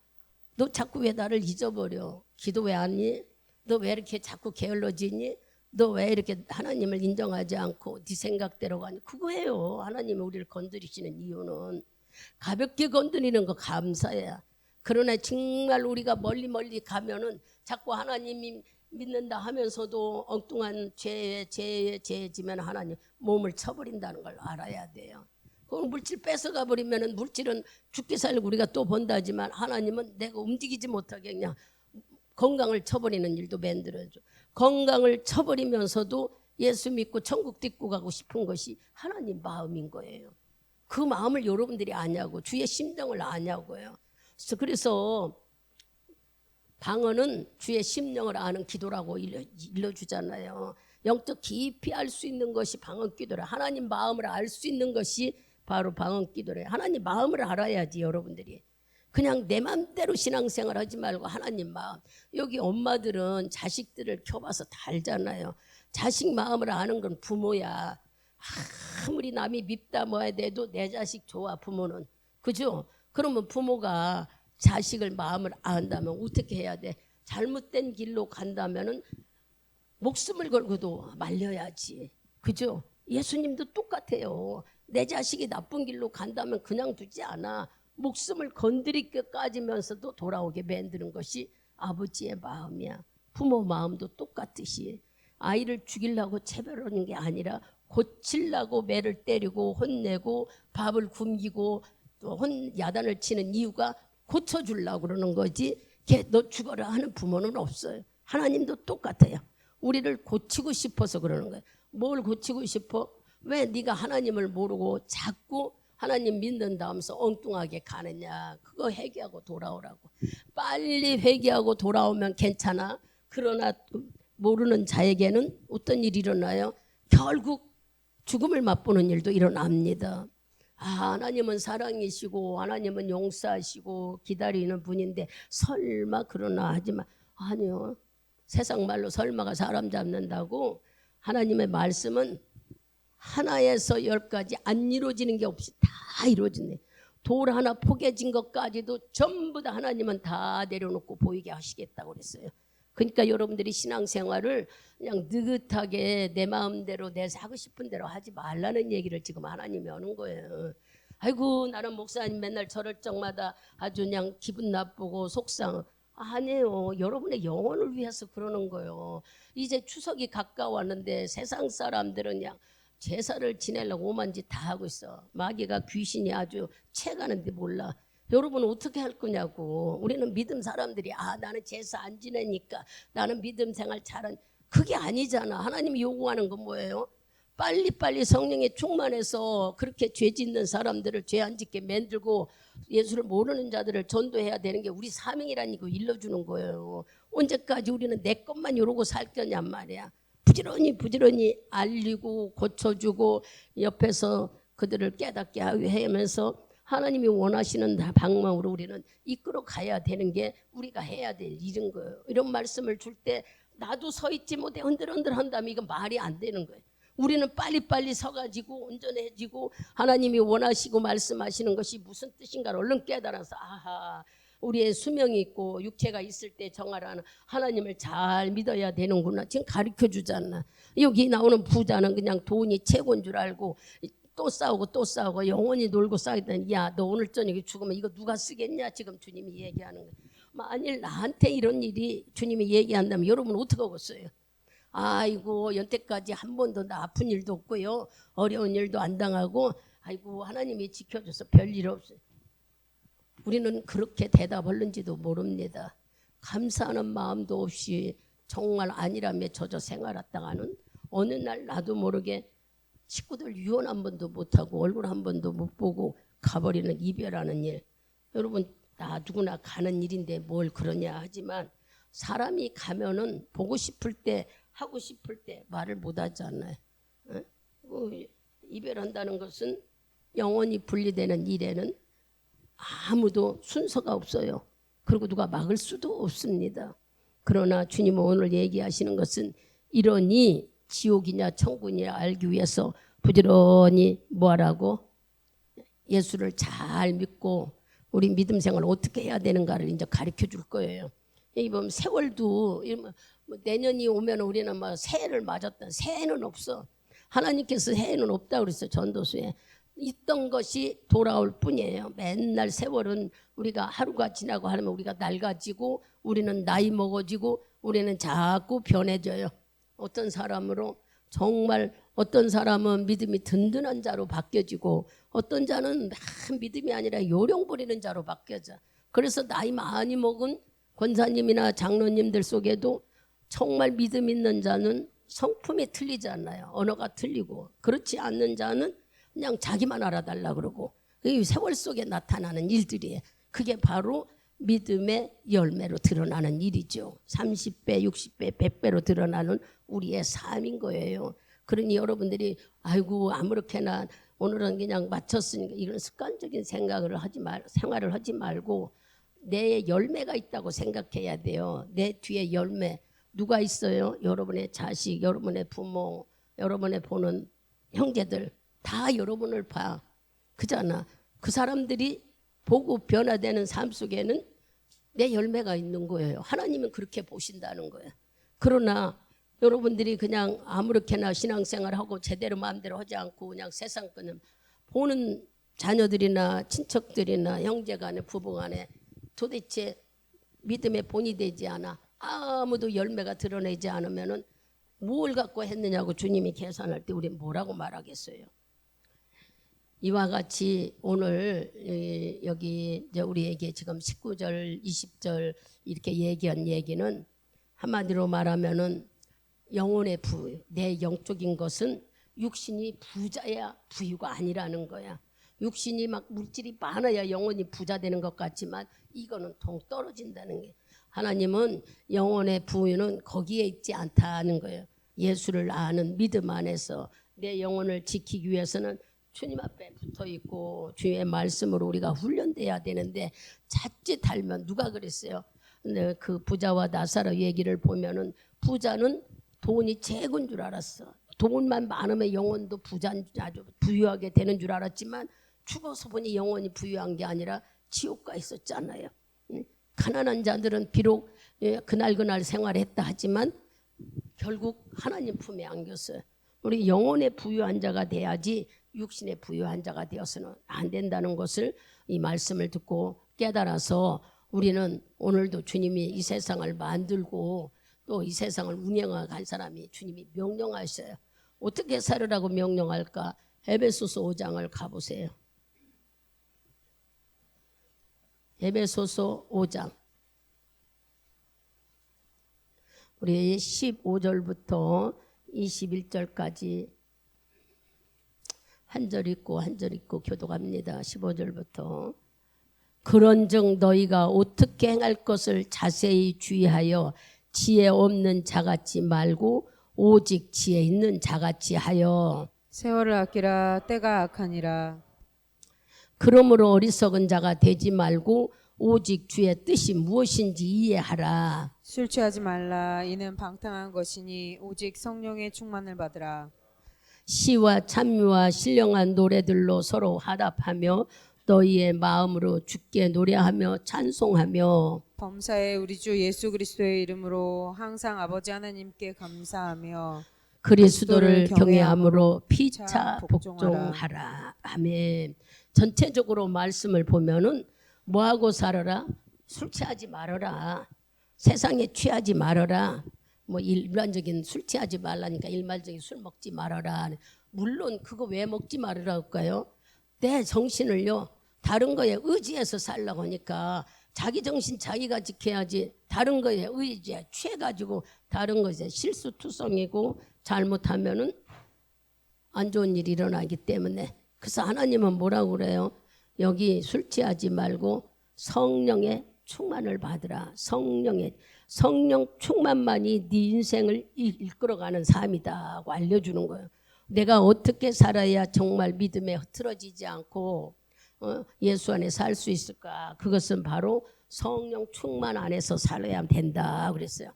너 자꾸 왜 나를 잊어버려? 기도 왜 안 해? 너 왜 이렇게 자꾸 게을러지니? 너 왜 이렇게 하나님을 인정하지 않고 네 생각대로 가니? 그거예요. 하나님이 우리를 건드리시는 이유는 가볍게 건드리는 거 감사해야. 그러나 정말 우리가 멀리 가면은 자꾸 하나님이 믿는다 하면서도 엉뚱한 죄에 지면 하나님 몸을 쳐버린다는 걸 알아야 돼요. 그 물질 뺏어가 버리면은 물질은 죽게 살고 우리가 또 본다지만 하나님은 내가 움직이지 못하게 그냥 건강을 쳐버리는 일도 만들어줘. 건강을 쳐버리면서도 예수 믿고 천국 딛고 가고 싶은 것이 하나님 마음인 거예요. 그 마음을 여러분들이 아냐고, 주의 심정을 아냐고요. 그래서 방언은 주의 심령을 아는 기도라고 일러주잖아요. 영적 깊이 알 수 있는 것이 방언 기도래. 하나님 마음을 알 수 있는 것이 바로 방언 기도래. 하나님 마음을 알아야지 여러분들이. 그냥 내 맘대로 신앙생활 하지 말고 하나님 마음. 여기 엄마들은 자식들을 켜봐서 다 알잖아요. 자식 마음을 아는 건 부모야. 아무리 남이 밉다 뭐야 돼도 내 자식 좋아 부모는. 그죠? 그러면 부모가 자식을 마음을 안다면 어떻게 해야 돼? 잘못된 길로 간다면은 목숨을 걸고도 말려야지. 그죠? 예수님도 똑같아요. 내 자식이 나쁜 길로 간다면 그냥 두지 않아. 목숨을 건드리게까지면서도 돌아오게 만드는 것이 아버지의 마음이야. 부모 마음도 똑같듯이 아이를 죽이려고 체벌하는 게 아니라 고치려고 매를 때리고 혼내고 밥을 굶기고 또 야단을 치는 이유가 고쳐주려고 그러는 거지. 걔 너 죽어라 하는 부모는 없어요. 하나님도 똑같아요. 우리를 고치고 싶어서 그러는 거예요. 뭘 고치고 싶어? 왜 네가 하나님을 모르고 자꾸 하나님 믿는다 하면서 엉뚱하게 가느냐. 그거 회개하고 돌아오라고. 빨리 회개하고 돌아오면 괜찮아. 그러나 모르는 자에게는 어떤 일이 일어나요? 결국 죽음을 맛보는 일도 일어납니다. 하나님은 사랑이시고 하나님은 용서하시고 기다리는 분인데 설마 그러나 하지만 아니요. 세상 말로 설마가 사람 잡는다고. 하나님의 말씀은 하나에서 10가지 안 이루어지는 게 없이 다 이루어지네. 돌 하나 포개진 것까지도 전부 다 하나님은 다 내려놓고 보이게 하시겠다고 그랬어요. 그러니까 여러분들이 신앙생활을 그냥 느긋하게 내 마음대로 내 하고 싶은 대로 하지 말라는 얘기를 지금 하나님이 하는 거예요. 아이고 나는 목사님 맨날 저럴 적마다 아주 그냥 기분 나쁘고 속상. 아니에요. 여러분의 영혼을 위해서 그러는 거예요. 이제 추석이 가까웠는데 세상 사람들은 그냥 제사를 지내려고 오만 짓 다 하고 있어. 마귀가 귀신이 아주 채가는데 몰라. 여러분은 어떻게 할 거냐고. 우리는 믿음 사람들이 나는 제사 안 지내니까 나는 믿음 생활 잘한. 그게 아니잖아. 하나님이 요구하는 건 뭐예요? 빨리빨리 성령에 충만해서 그렇게 죄 짓는 사람들을 죄 안 짓게 만들고 예수를 모르는 자들을 전도해야 되는 게 우리 사명이라는 거 일러주는 거예요. 언제까지 우리는 내 것만 이러고 살 거냔 말이야. 부지런히 알리고 고쳐주고 옆에서 그들을 깨닫게 하면서 하나님이 원하시는 방법으로 우리는 이끌어 가야 되는 게 우리가 해야 될 일인 거예요. 이런 말씀을 줄 때 나도 서 있지 못해 흔들흔들 한다면 이건 말이 안 되는 거예요. 우리는 빨리빨리 서가지고 온전해지고 하나님이 원하시고 말씀하시는 것이 무슨 뜻인가를 얼른 깨달아서 우리의 수명이 있고 육체가 있을 때 정하라는 하나님을 잘 믿어야 되는구나. 지금 가르쳐주잖아. 여기 나오는 부자는 그냥 돈이 최고인 줄 알고 또 싸우고 영원히 놀고 싸우더니 야 너 오늘 저녁에 죽으면 이거 누가 쓰겠냐. 지금 주님이 얘기하는 거예요. 만일 나한테 이런 일이 주님이 얘기한다면 여러분 어떻게 하겠어요? 아이고 연태까지 한 번도 나 아픈 일도 없고요. 어려운 일도 안 당하고 아이고 하나님이 지켜줘서 별일 없어요. 우리는 그렇게 대답하는지도 모릅니다. 감사하는 마음도 없이 정말 아니라며 저저 생활했다가는 어느 날 나도 모르게 식구들 유언 한 번도 못하고 얼굴 한 번도 못 보고 가버리는 이별하는 일. 여러분 나 누구나 가는 일인데 뭘 그러냐 하지만 사람이 가면은 보고 싶을 때 하고 싶을 때 말을 못하지 않아요. 이별한다는 것은 영원히 분리되는 일에는 아무도 순서가 없어요. 그리고 누가 막을 수도 없습니다. 그러나 주님은 오늘 얘기하시는 것은 이러니 지옥이냐 천국이냐 알기 위해서 부지런히 뭐하라고? 예수를 잘 믿고 우리 믿음 생활을 어떻게 해야 되는가를 이제 가르쳐 줄 거예요. 이 보면 세월도 뭐 내년이 오면 우리는 뭐 새해를 맞았다. 새해는 없어. 하나님께서 새해는 없다 그랬어요. 전도서에. 있던 것이 돌아올 뿐이에요. 맨날 세월은 우리가 하루가 지나고 하면 우리가 낡아지고 우리는 나이 먹어지고 우리는 자꾸 변해져요. 어떤 사람으로 정말 어떤 사람은 믿음이 든든한 자로 바뀌어지고 어떤 자는 믿음이 아니라 요령 부리는 자로 바뀌어져. 그래서 나이 많이 먹은 권사님이나 장로님들 속에도 정말 믿음 있는 자는 성품이 틀리지 않나요? 언어가 틀리고 그렇지 않는 자는 그냥 자기만 알아달라 그러고 이 세월 속에 나타나는 일들이에요. 그게 바로 믿음의 열매로 드러나는 일이죠. 30배, 60배, 100배로 드러나는 우리의 삶인 거예요. 그러니 여러분들이 아이고 아무렇게나 오늘은 그냥 마쳤으니까 이런 습관적인 생활을 하지 말고 내 열매가 있다고 생각해야 돼요. 내 뒤에 열매 누가 있어요? 여러분의 자식, 여러분의 부모, 여러분의 보는 형제들 다 여러분을 봐. 그잖아. 그 사람들이 보고 변화되는 삶 속에는 내 열매가 있는 거예요. 하나님은 그렇게 보신다는 거예요. 그러나 여러분들이 그냥 아무렇게나 신앙생활하고 제대로 마음대로 하지 않고 그냥 세상 거는 보는 자녀들이나 친척들이나 형제간에 부부간에 도대체 믿음의 본이 되지 않아 아무도 열매가 드러내지 않으면은 뭘 갖고 했느냐고 주님이 계산할 때 우리 뭐라고 말하겠어요? 이와 같이 오늘 여기 이제 우리에게 지금 19절, 20절 이렇게 얘기한 얘기는 한마디로 말하면은 영혼의 부유, 내 영적인 것은 육신이 부자야 부유가 아니라는 거야. 육신이 막 물질이 많아야 영혼이 부자 되는 것 같지만 이거는 동 떨어진다는 게 하나님은 영혼의 부유는 거기에 있지 않다는 거예요. 예수를 아는 믿음 안에서 내 영혼을 지키기 위해서는 주님 앞에 붙어 있고 주의 말씀으로 우리가 훈련돼야 되는데 자칫하면 누가 그랬어요? 근데 그 부자와 나사로 얘기를 보면은 부자는 돈이 최고인 줄 알았어. 돈만 많으면 영혼도 아주 부유하게 되는 줄 알았지만 죽어서 보니 영혼이 부유한 게 아니라 지옥가 있었잖아요. 가난한 자들은 비록 그날 생활했다 하지만 결국 하나님 품에 안겼어요. 우리 영혼의 부유한 자가 돼야지 육신의 부유한 자가 되어서는 안 된다는 것을 이 말씀을 듣고 깨달아서 우리는 오늘도 주님이 이 세상을 만들고 또 이 세상을 운영하고 갈 사람이 주님이 명령하셔요. 어떻게 살으라고 명령할까? 에베소서 5장을 가보세요. 에베소서 5장 우리 15절부터 21절까지 한 절 읽고 한 절 읽고 교독합니다. 15절부터 그런즉 너희가 어떻게 행할 것을 자세히 주의하여 지혜 없는 자같이 말고 오직 지혜 있는 자같이 하여 세월을 아끼라 때가 악하니라. 그러므로 어리석은 자가 되지 말고 오직 주의 뜻이 무엇인지 이해하라. 술 취하지 말라. 이는 방탕한 것이니 오직 성령의 충만을 받으라. 시와 찬미와 신령한 노래들로 서로 화답하며 너희의 마음으로 주께 노래하며 찬송하며 범사에 우리 주 예수 그리스도의 이름으로 항상 아버지 하나님께 감사하며 그리스도를 경외함으로 피차 피차 복종하라. 아멘. 전체적으로 말씀을 보면은 뭐하고 살아라? 술 취하지 말아라. 세상에 취하지 말아라. 뭐 일반적인 술 취하지 말라니까 일반적인 술 먹지 말아라. 물론 그거 왜 먹지 말으라 할까요? 내 정신을요 다른 거에 의지해서 살라고 하니까 자기 정신 자기가 지켜야지 다른 거에 의지해 취해가지고 다른 것에 실수투성이고 잘못하면은 안 좋은 일이 일어나기 때문에 그래서 하나님은 뭐라고 그래요? 여기 술 취하지 말고 성령의 충만을 받으라. 성령 충만만이 네 인생을 이끌어가는 삶이다고 알려주는 거예요. 내가 어떻게 살아야 정말 믿음에 흐트러지지 않고 예수 안에 살 수 있을까? 그것은 바로 성령 충만 안에서 살아야 된다 그랬어요.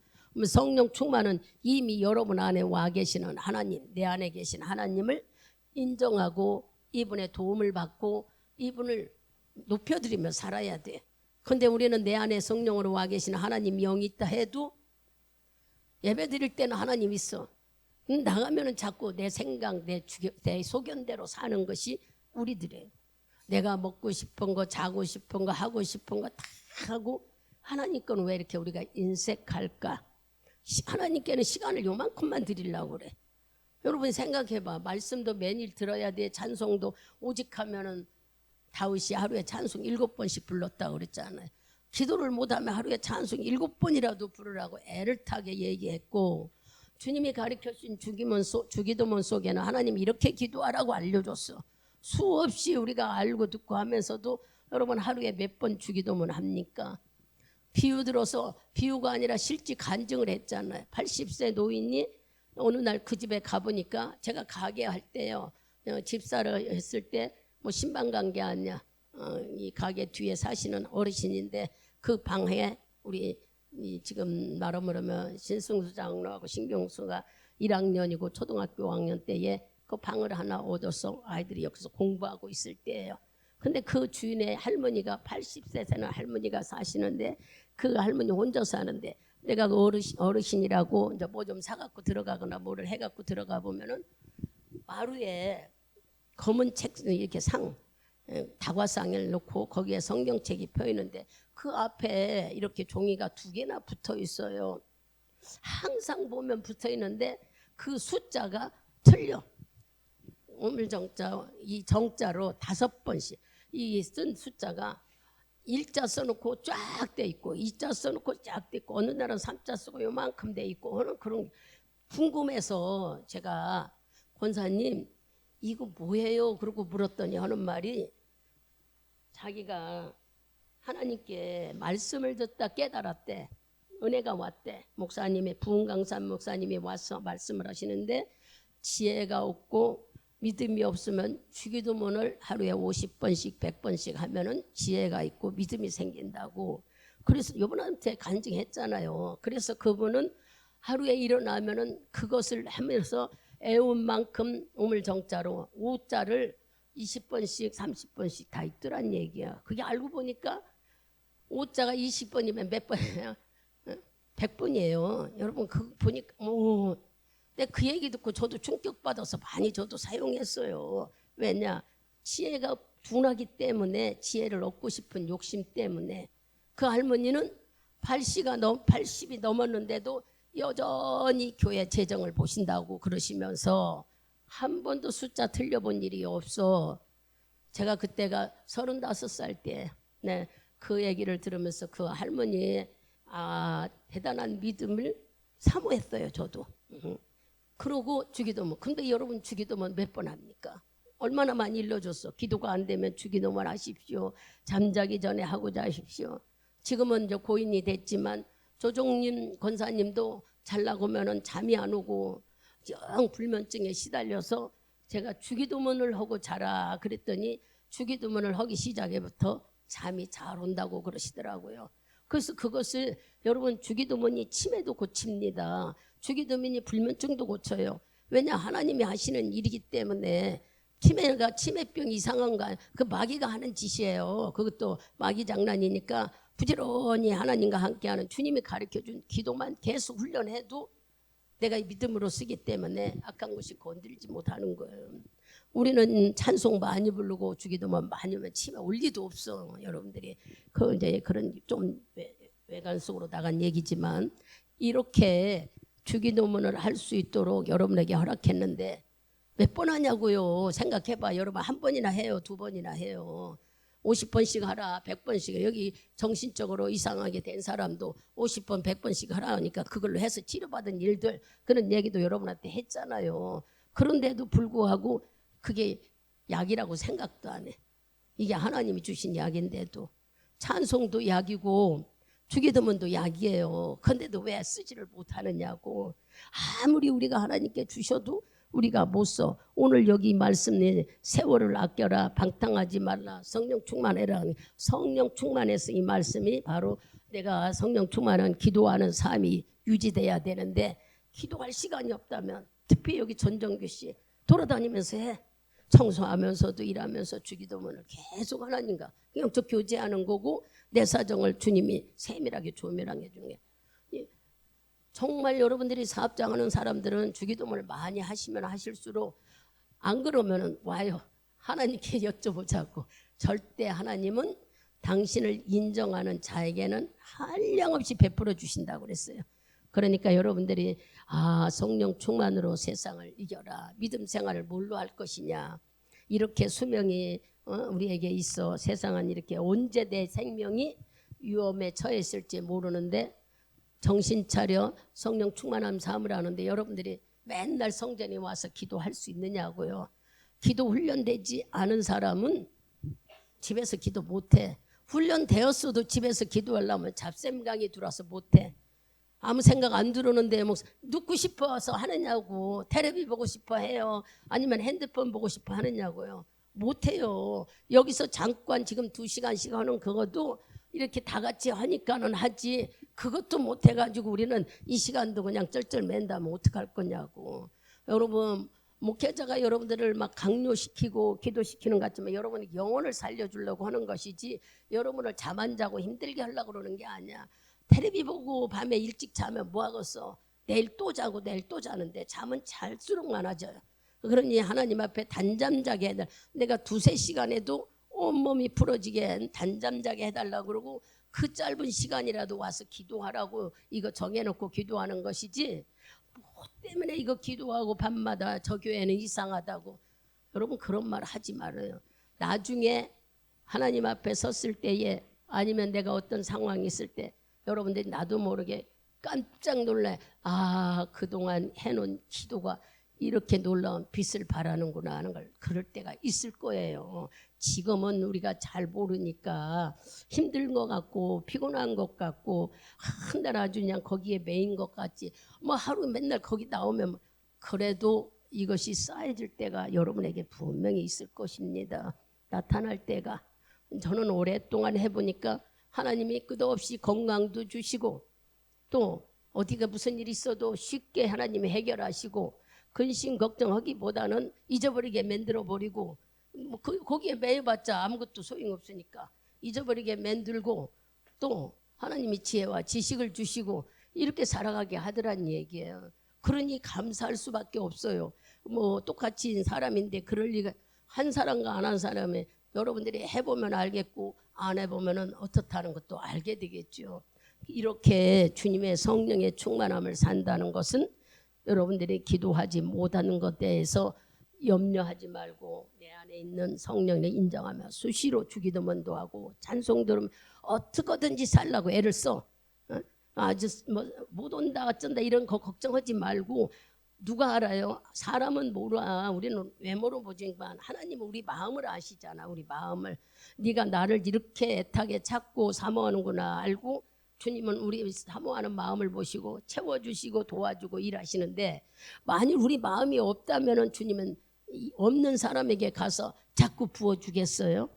성령 충만은 이미 여러분 안에 와 계시는 하나님, 내 안에 계신 하나님을 인정하고 이분의 도움을 받고 이분을 높여드리며 살아야 돼. 그런데 우리는 내 안에 성령으로 와 계신 하나님 영이 있다 해도 예배 드릴 때는 하나님 있어. 나가면은 자꾸 내 생각, 내 소견대로 사는 것이 우리들이에요. 내가 먹고 싶은 거, 자고 싶은 거, 하고 싶은 거 다 하고 하나님 거는 왜 이렇게 우리가 인색할까? 하나님께는 시간을 요만큼만 드리려고 그래. 여러분 생각해봐. 말씀도 매일 들어야 돼. 찬송도 오직 하면은 다윗이 하루에 찬송 7번씩 불렀다고 그랬잖아요. 기도를 못하면 하루에 찬송 7번이라도 부르라고 애를 타게 얘기했고, 주님이 가르쳐준 주기도문 속에는 하나님 이렇게 기도하라고 알려줬어. 수없이 우리가 알고 듣고 하면서도 여러분 하루에 몇 번 주기도문 합니까? 비유 들어서, 비유가 아니라 실제 간증을 했잖아요. 80세 노인이 어느 날 그 집에 가보니까, 제가 가게 할 때요, 집사를 했을 때 뭐 신방 간 게 아니야. 이 가게 뒤에 사시는 어르신인데 그 방에 우리 지금 말하면 신승수 장로하고 신경수가 1학년이고 초등학교 5학년 때에 그 방을 하나 얻어서 아이들이 여기서 공부하고 있을 때예요. 근데 그 주인의 할머니가 80세 되는 할머니가 사시는데, 그 할머니 혼자 사는데 내가 그 어르신이라고 이제 뭐 좀 사갖고 들어가거나 뭐를 해갖고 들어가 보면은 마루에 검은 책 이렇게 다과상을 놓고 거기에 성경책이 펴 있는데 그 앞에 이렇게 종이가 2개나 붙어 있어요. 항상 보면 붙어 있는데 그 숫자가 틀려. 오늘 정자, 이 정자로 5번씩 이 쓴 숫자가 1자 써놓고 쫙 돼 있고 2자 써놓고 쫙 돼 있고 어느 날은 3자 쓰고 요만큼 돼 있고 그런 궁금해서 제가 권사님 이거 뭐예요? 그러고 물었더니 하는 말이, 자기가 하나님께 말씀을 듣다 깨달았대. 은혜가 왔대. 목사님이, 부흥강산 목사님이 와서 말씀을 하시는데, 지혜가 없고 믿음이 없으면 주기도문을 하루에 50번씩 100번씩 하면은 지혜가 있고 믿음이 생긴다고. 그래서 이분한테 간증했잖아요. 그래서 그분은 하루에 일어나면은 그것을 하면서 애운만큼 우물정자로 5자를 20번씩 30번씩 다 읽더란 얘기야. 그게 알고 보니까 5자가 20번이면 몇 번이에요? 100번이에요. 여러분 그 보니까 근데 그 얘기 듣고 저도 충격받아서 많이 저도 사용했어요. 왜냐? 지혜가 둔하기 때문에, 지혜를 얻고 싶은 욕심 때문에. 그 할머니는 80이 넘었는데도 여전히 교회 재정을 보신다고 그러시면서 한 번도 숫자 틀려본 일이 없어. 제가 그때가 35살 때, 네, 그 얘기를 들으면서 그 할머니의 대단한 믿음을 사모했어요. 저도. 그러고 주기도문. 근데 여러분 주기도문 몇 번 합니까? 얼마나 많이 일러줬어. 기도가 안 되면 주기도문 하십시오. 잠자기 전에 하고 자십시오. 지금은 이제 고인이 됐지만 조종님 권사님도 잘나고면은 잠이 안 오고 영 불면증에 시달려서 제가 주기도문을 하고 자라 그랬더니 주기도문을 하기 시작해부터 잠이 잘 온다고 그러시더라고요. 그래서 그것을 여러분 주기도문이 치매도 고칩니다. 주기도문이 불면증도 고쳐요. 왜냐? 하나님이 하시는 일이기 때문에. 치매병 이상한가? 그 마귀가 하는 짓이에요. 그것도 마귀 장난이니까 부지런히 하나님과 함께하는 주님이 가르쳐준 기도만 계속 훈련해도 내가 믿음으로 쓰기 때문에 악한 것이 건드리지 못하는 거예요. 우리는 찬송 많이 부르고 주기도만 많이 하면 치매 올 리도 없어. 여러분들이 이제 그런 좀 외관 속으로 나간 얘기지만 이렇게 주기도문을 할 수 있도록 여러분에게 허락했는데 몇 번 하냐고요. 생각해봐. 여러분 한 번이나 해요, 2번이나 해요. 50번씩 하라, 100번씩. 여기 정신적으로 이상하게 된 사람도 50번, 100번씩 하라 하니까 그걸로 해서 치료받은 일들, 그런 얘기도 여러분한테 했잖아요. 그런데도 불구하고 그게 약이라고 생각도 안 해. 이게 하나님이 주신 약인데도. 찬송도 약이고 주기도문도 약이에요. 그런데도 왜 쓰지를 못하느냐고. 아무리 우리가 하나님께 주셔도 우리가 못 써. 오늘 여기 말씀에 세월을 아껴라, 방탕하지 말라, 성령 충만해라. 성령 충만해서 이 말씀이 바로 내가 성령 충만한 기도하는 삶이 유지돼야 되는데, 기도할 시간이 없다면 특히 여기 전정규 씨 돌아다니면서 해. 청소하면서도 일하면서 주기도문을 계속 하나님과 영적 교제하는 거고, 내 사정을 주님이 세밀하게 조명해 주는 게. 정말 여러분들이 사업장하는 사람들은 주기도문을 많이 하시면 하실수록 안 그러면은 와요. 하나님께 여쭤보자고. 절대 하나님은 당신을 인정하는 자에게는 한량없이 베풀어 주신다고 그랬어요. 그러니까 여러분들이 성령 충만으로 세상을 이겨라. 믿음 생활을 뭘로 할 것이냐. 이렇게 수명이 우리에게 있어. 세상은 이렇게 언제 내 생명이 위험에 처했을지 모르는데 정신 차려 성령 충만함 삼으라는데 여러분들이 맨날 성전에 와서 기도할 수 있느냐고요. 기도 훈련되지 않은 사람은 집에서 기도 못해. 훈련되었어도 집에서 기도하려면 잡생각이 들어와서 못해. 아무 생각 안 들어오는데 뭐 눕고 싶어서 하느냐고. 텔레비 보고 싶어 해요. 아니면 핸드폰 보고 싶어 하느냐고요. 못해요. 여기서 잠깐 지금 2시간씩 하는 그것도 이렇게 다 같이 하니까는 하지. 그것도 못해가지고 우리는 이 시간도 그냥 쩔쩔 맨다면 어떡할 거냐고. 여러분 목회자가 여러분들을 막 강요시키고 기도시키는 것 같지만 여러분의 영혼을 살려주려고 하는 것이지 여러분을 잠 안 자고 힘들게 하려고 그러는 게 아니야. 텔레비 보고 밤에 일찍 자면 뭐 하겠어. 내일 또 자고 내일 또 자는데 잠은 잘수록 많아져요. 그러니 하나님 앞에 단잠 자게 해달. 내가 2-3시간에도 온몸이 부러지게 단잠 자게 해달라고 그러고 그 짧은 시간이라도 와서 기도하라고 이거 정해놓고 기도하는 것이지 뭐 때문에 이거 기도하고 밤마다 저 교회는 이상하다고. 여러분 그런 말 하지 말아요. 나중에 하나님 앞에 섰을 때에 아니면 내가 어떤 상황이 있을 때 여러분들이 나도 모르게 깜짝 놀래. 그동안 해놓은 기도가 이렇게 놀라운 빛을 발하는구나 하는 걸 그럴 때가 있을 거예요. 지금은 우리가 잘 모르니까 힘든 것 같고 피곤한 것 같고 한 달 아주 그냥 거기에 매인 것 같지. 뭐 하루 맨날 거기 나오면 그래도 이것이 쌓여질 때가 여러분에게 분명히 있을 것입니다. 나타날 때가. 저는 오랫동안 해보니까 하나님이 끝없이 건강도 주시고 또 어디가 무슨 일이 있어도 쉽게 하나님이 해결하시고 근심 걱정하기보다는 잊어버리게 만들어버리고 뭐 거기에 매여봤자 아무것도 소용없으니까 잊어버리게 만들고 또 하나님이 지혜와 지식을 주시고 이렇게 살아가게 하더란 얘기예요. 그러니 감사할 수밖에 없어요. 뭐 똑같이 사람인데 그럴 리가 한 사람과 안 한 사람에 여러분들이 해보면 알겠고 안 해보면 어떻다는 것도 알게 되겠죠. 이렇게 주님의 성령의 충만함을 산다는 것은 여러분들이 기도하지 못하는 것에 대해서 염려하지 말고 내 안에 있는 성령을 인정하며 수시로 주기도문도 하고 찬송 들으면 어떻게든지 살라고 애를 써. 아주 뭐 못 온다 어쩐다 이런 거 걱정하지 말고 누가 알아요? 사람은 몰라. 우리는 외모로 보지만 하나님은 우리 마음을 아시잖아. 우리 마음을. 네가 나를 이렇게 애타게 찾고 사모하는구나 알고 주님은 우리 사모하는 마음을 보시고 채워주시고 도와주고 일하시는데 만일 우리 마음이 없다면 주님은 없는 사람에게 가서 자꾸 부어주겠어요?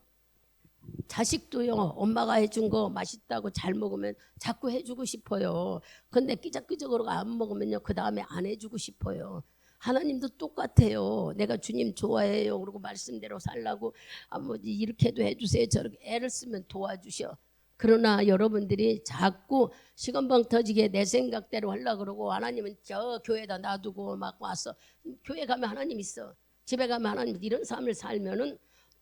자식도요. 엄마가 해준 거 맛있다고 잘 먹으면 자꾸 해주고 싶어요. 근데 끼적끼적으로 안 먹으면요. 그 다음에 안 해주고 싶어요. 하나님도 똑같아요. 내가 주님 좋아해요. 그러고 말씀대로 살라고 뭐 이렇게도 해주세요. 저렇게 애를 쓰면 도와주셔. 그러나 여러분들이 자꾸 시건방 터지게 내 생각대로 하려고 그러고 하나님은 저 교회에다 놔두고 막 와서 교회 가면 하나님 있어. 집에 가면 하나님 이런 삶을 살면은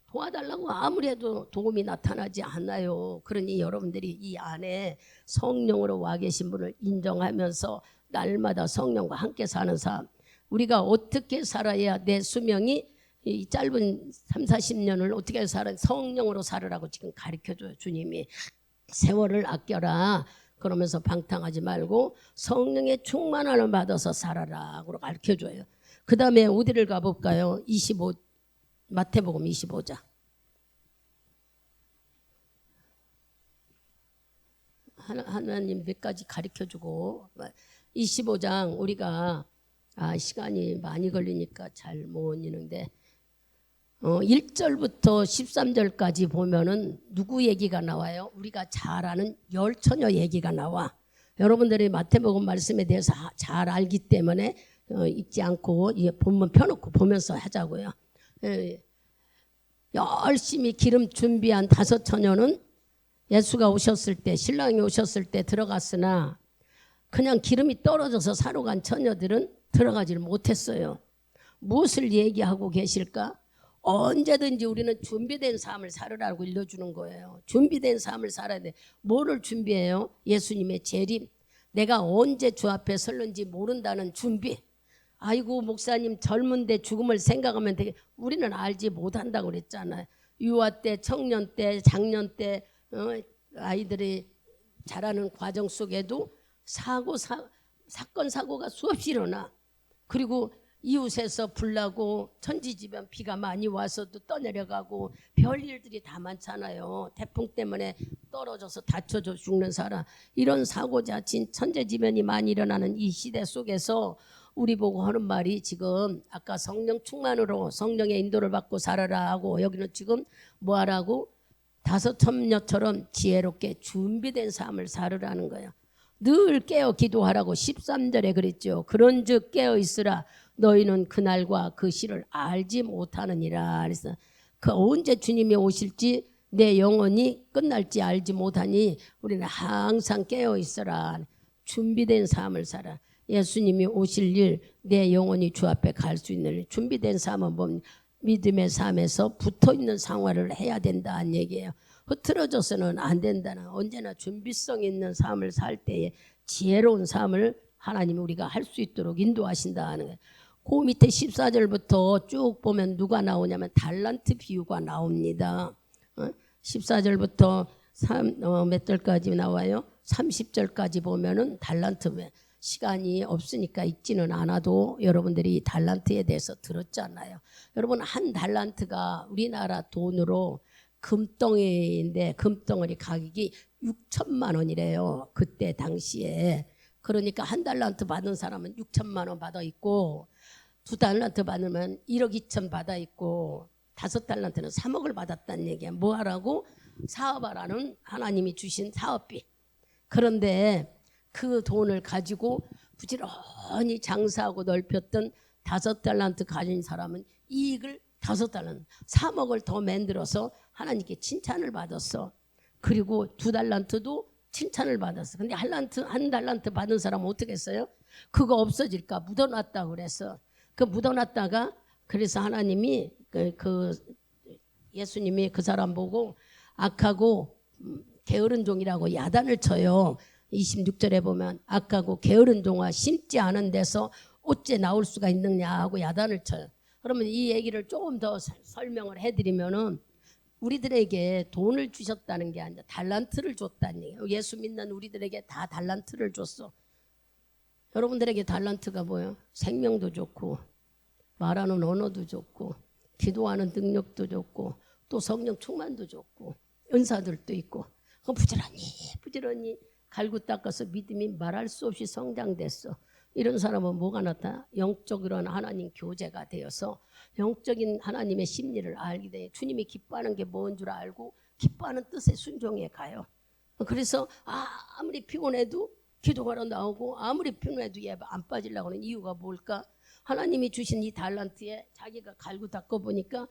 도와달라고 아무리 해도 도움이 나타나지 않아요. 그러니 여러분들이 이 안에 성령으로 와 계신 분을 인정하면서 날마다 성령과 함께 사는 삶. 우리가 어떻게 살아야 내 수명이 이 짧은 30-40년을 어떻게 살아 성령으로 살으라고 지금 가르쳐줘요. 주님이 세월을 아껴라. 그러면서 방탕하지 말고 성령의 충만함을 받아서 살아라. 고 가르쳐줘요. 그 다음에 어디를 가볼까요? 마태복음 25장. 하나님 몇 가지 가르쳐주고 25장 우리가 시간이 많이 걸리니까 잘 못 읽는데 1절부터 13절까지 보면은 누구 얘기가 나와요? 우리가 잘 아는 열처녀 얘기가 나와. 여러분들이 마태복음 말씀에 대해서 잘 알기 때문에 읽지 않고 본문 펴놓고 보면서 하자고요. 열심히 기름 준비한 5 처녀는 예수가 오셨을 때 신랑이 오셨을 때 들어갔으나 그냥 기름이 떨어져서 사러 간 처녀들은 들어가지를 못했어요. 무엇을 얘기하고 계실까? 언제든지 우리는 준비된 삶을 살으라고 일러주는 거예요. 준비된 삶을 살아야 돼. 뭐를 준비해요? 예수님의 재림. 내가 언제 주 앞에 설는지 모른다는 준비. 아이고 목사님 젊은데 죽음을 생각하면 되게 우리는 알지 못한다고 그랬잖아요. 유아 때, 청년 때, 장년 때 아이들이 자라는 과정 속에도 사건 사고가 수없이 일어나. 그리고 이웃에서 불나고 천지지변 비가 많이 와서도 떠내려가고 별일들이 다 많잖아요. 태풍 때문에 떨어져서 다쳐져 죽는 사람, 이런 사고자친 천재지변이 많이 일어나는 이 시대 속에서 우리 보고 하는 말이 지금 아까 성령 충만으로 성령의 인도를 받고 살아라 하고, 여기는 지금 뭐 하라고? 다섯 첨녀처럼 지혜롭게 준비된 삶을 살으라는 거예요. 늘 깨어 기도하라고 13절에 그랬죠. 그런즉 깨어 있으라. 너희는 그날과 그 시를 알지 못하느니라. 그래서 그 언제 주님이 오실지 내 영혼이 끝날지 알지 못하니 우리는 항상 깨어 있어라. 준비된 삶을 살아. 예수님이 오실 일, 내 영혼이 주 앞에 갈 수 있는 일. 준비된 삶은 뭡니까? 믿음의 삶에서 붙어있는 생활을 해야 된다는 얘기예요. 흐트러져서는 안 된다는, 언제나 준비성 있는 삶을 살 때에 지혜로운 삶을 하나님이 우리가 할 수 있도록 인도하신다 하는 거예요. 그 밑에 14절부터 쭉 보면 누가 나오냐면 달란트 비유가 나옵니다. 14절부터 몇 절까지 나와요? 30절까지 보면은 달란트, 시간이 없으니까 읽지는 않아도 여러분들이 달란트에 대해서 들었잖아요. 여러분 한 달란트가 우리나라 돈으로 금덩이인데 금덩어리 가격이 6천만 원이래요. 그때 당시에. 그러니까 한 달란트 받은 사람은 6천만 원 받아 있고, 두 달란트 받으면 1억 2천 받아 있고, 다섯 달란트는 3억을 받았다는 얘기야. 뭐 하라고? 사업하라는 하나님이 주신 사업비. 그런데 그 돈을 가지고 부지런히 장사하고 넓혔던 다섯 달란트 가진 사람은 이익을 다섯 달란트, 3억을 더 만들어서 하나님께 칭찬을 받았어. 그리고 두 달란트도 칭찬을 받았어. 근데 한 달란트 받은 사람은 어떻게 했어요? 그거 없어질까 묻어놨다고 그래서 그 묻어놨다가, 그래서 하나님이 예수님이 그 사람 보고 악하고 게으른 종이라고 야단을 쳐요. 26절에 보면 악하고 게으른 종아 심지 않은 데서 어째 나올 수가 있느냐 하고 야단을 쳐요. 그러면 이 얘기를 조금 더 설명을 해드리면은, 우리들에게 돈을 주셨다는 게 아니라 달란트를 줬다는 얘기예요. 예수 믿는 우리들에게 다 달란트를 줬어. 여러분들에게 달란트가 뭐예요? 생명도 좋고, 말하는 언어도 좋고, 기도하는 능력도 좋고, 또 성령 충만도 좋고, 은사들도 있고, 부지런히 갈고 닦아서 믿음이 말할 수 없이 성장됐어. 이런 사람은 뭐가 나타나? 영적으로는 하나님 교제가 되어서 영적인 하나님의 심리를 알게 돼. 주님이 기뻐하는 게 뭔 줄 알고 기뻐하는 뜻에 순종해 가요. 그래서 아무리 피곤해도 기도하러 나오고, 아무리 피곤해도 예배 안 빠지려고 하는 이유가 뭘까? 하나님이 주신 이 달란트에 자기가 갈고 닦아 보니까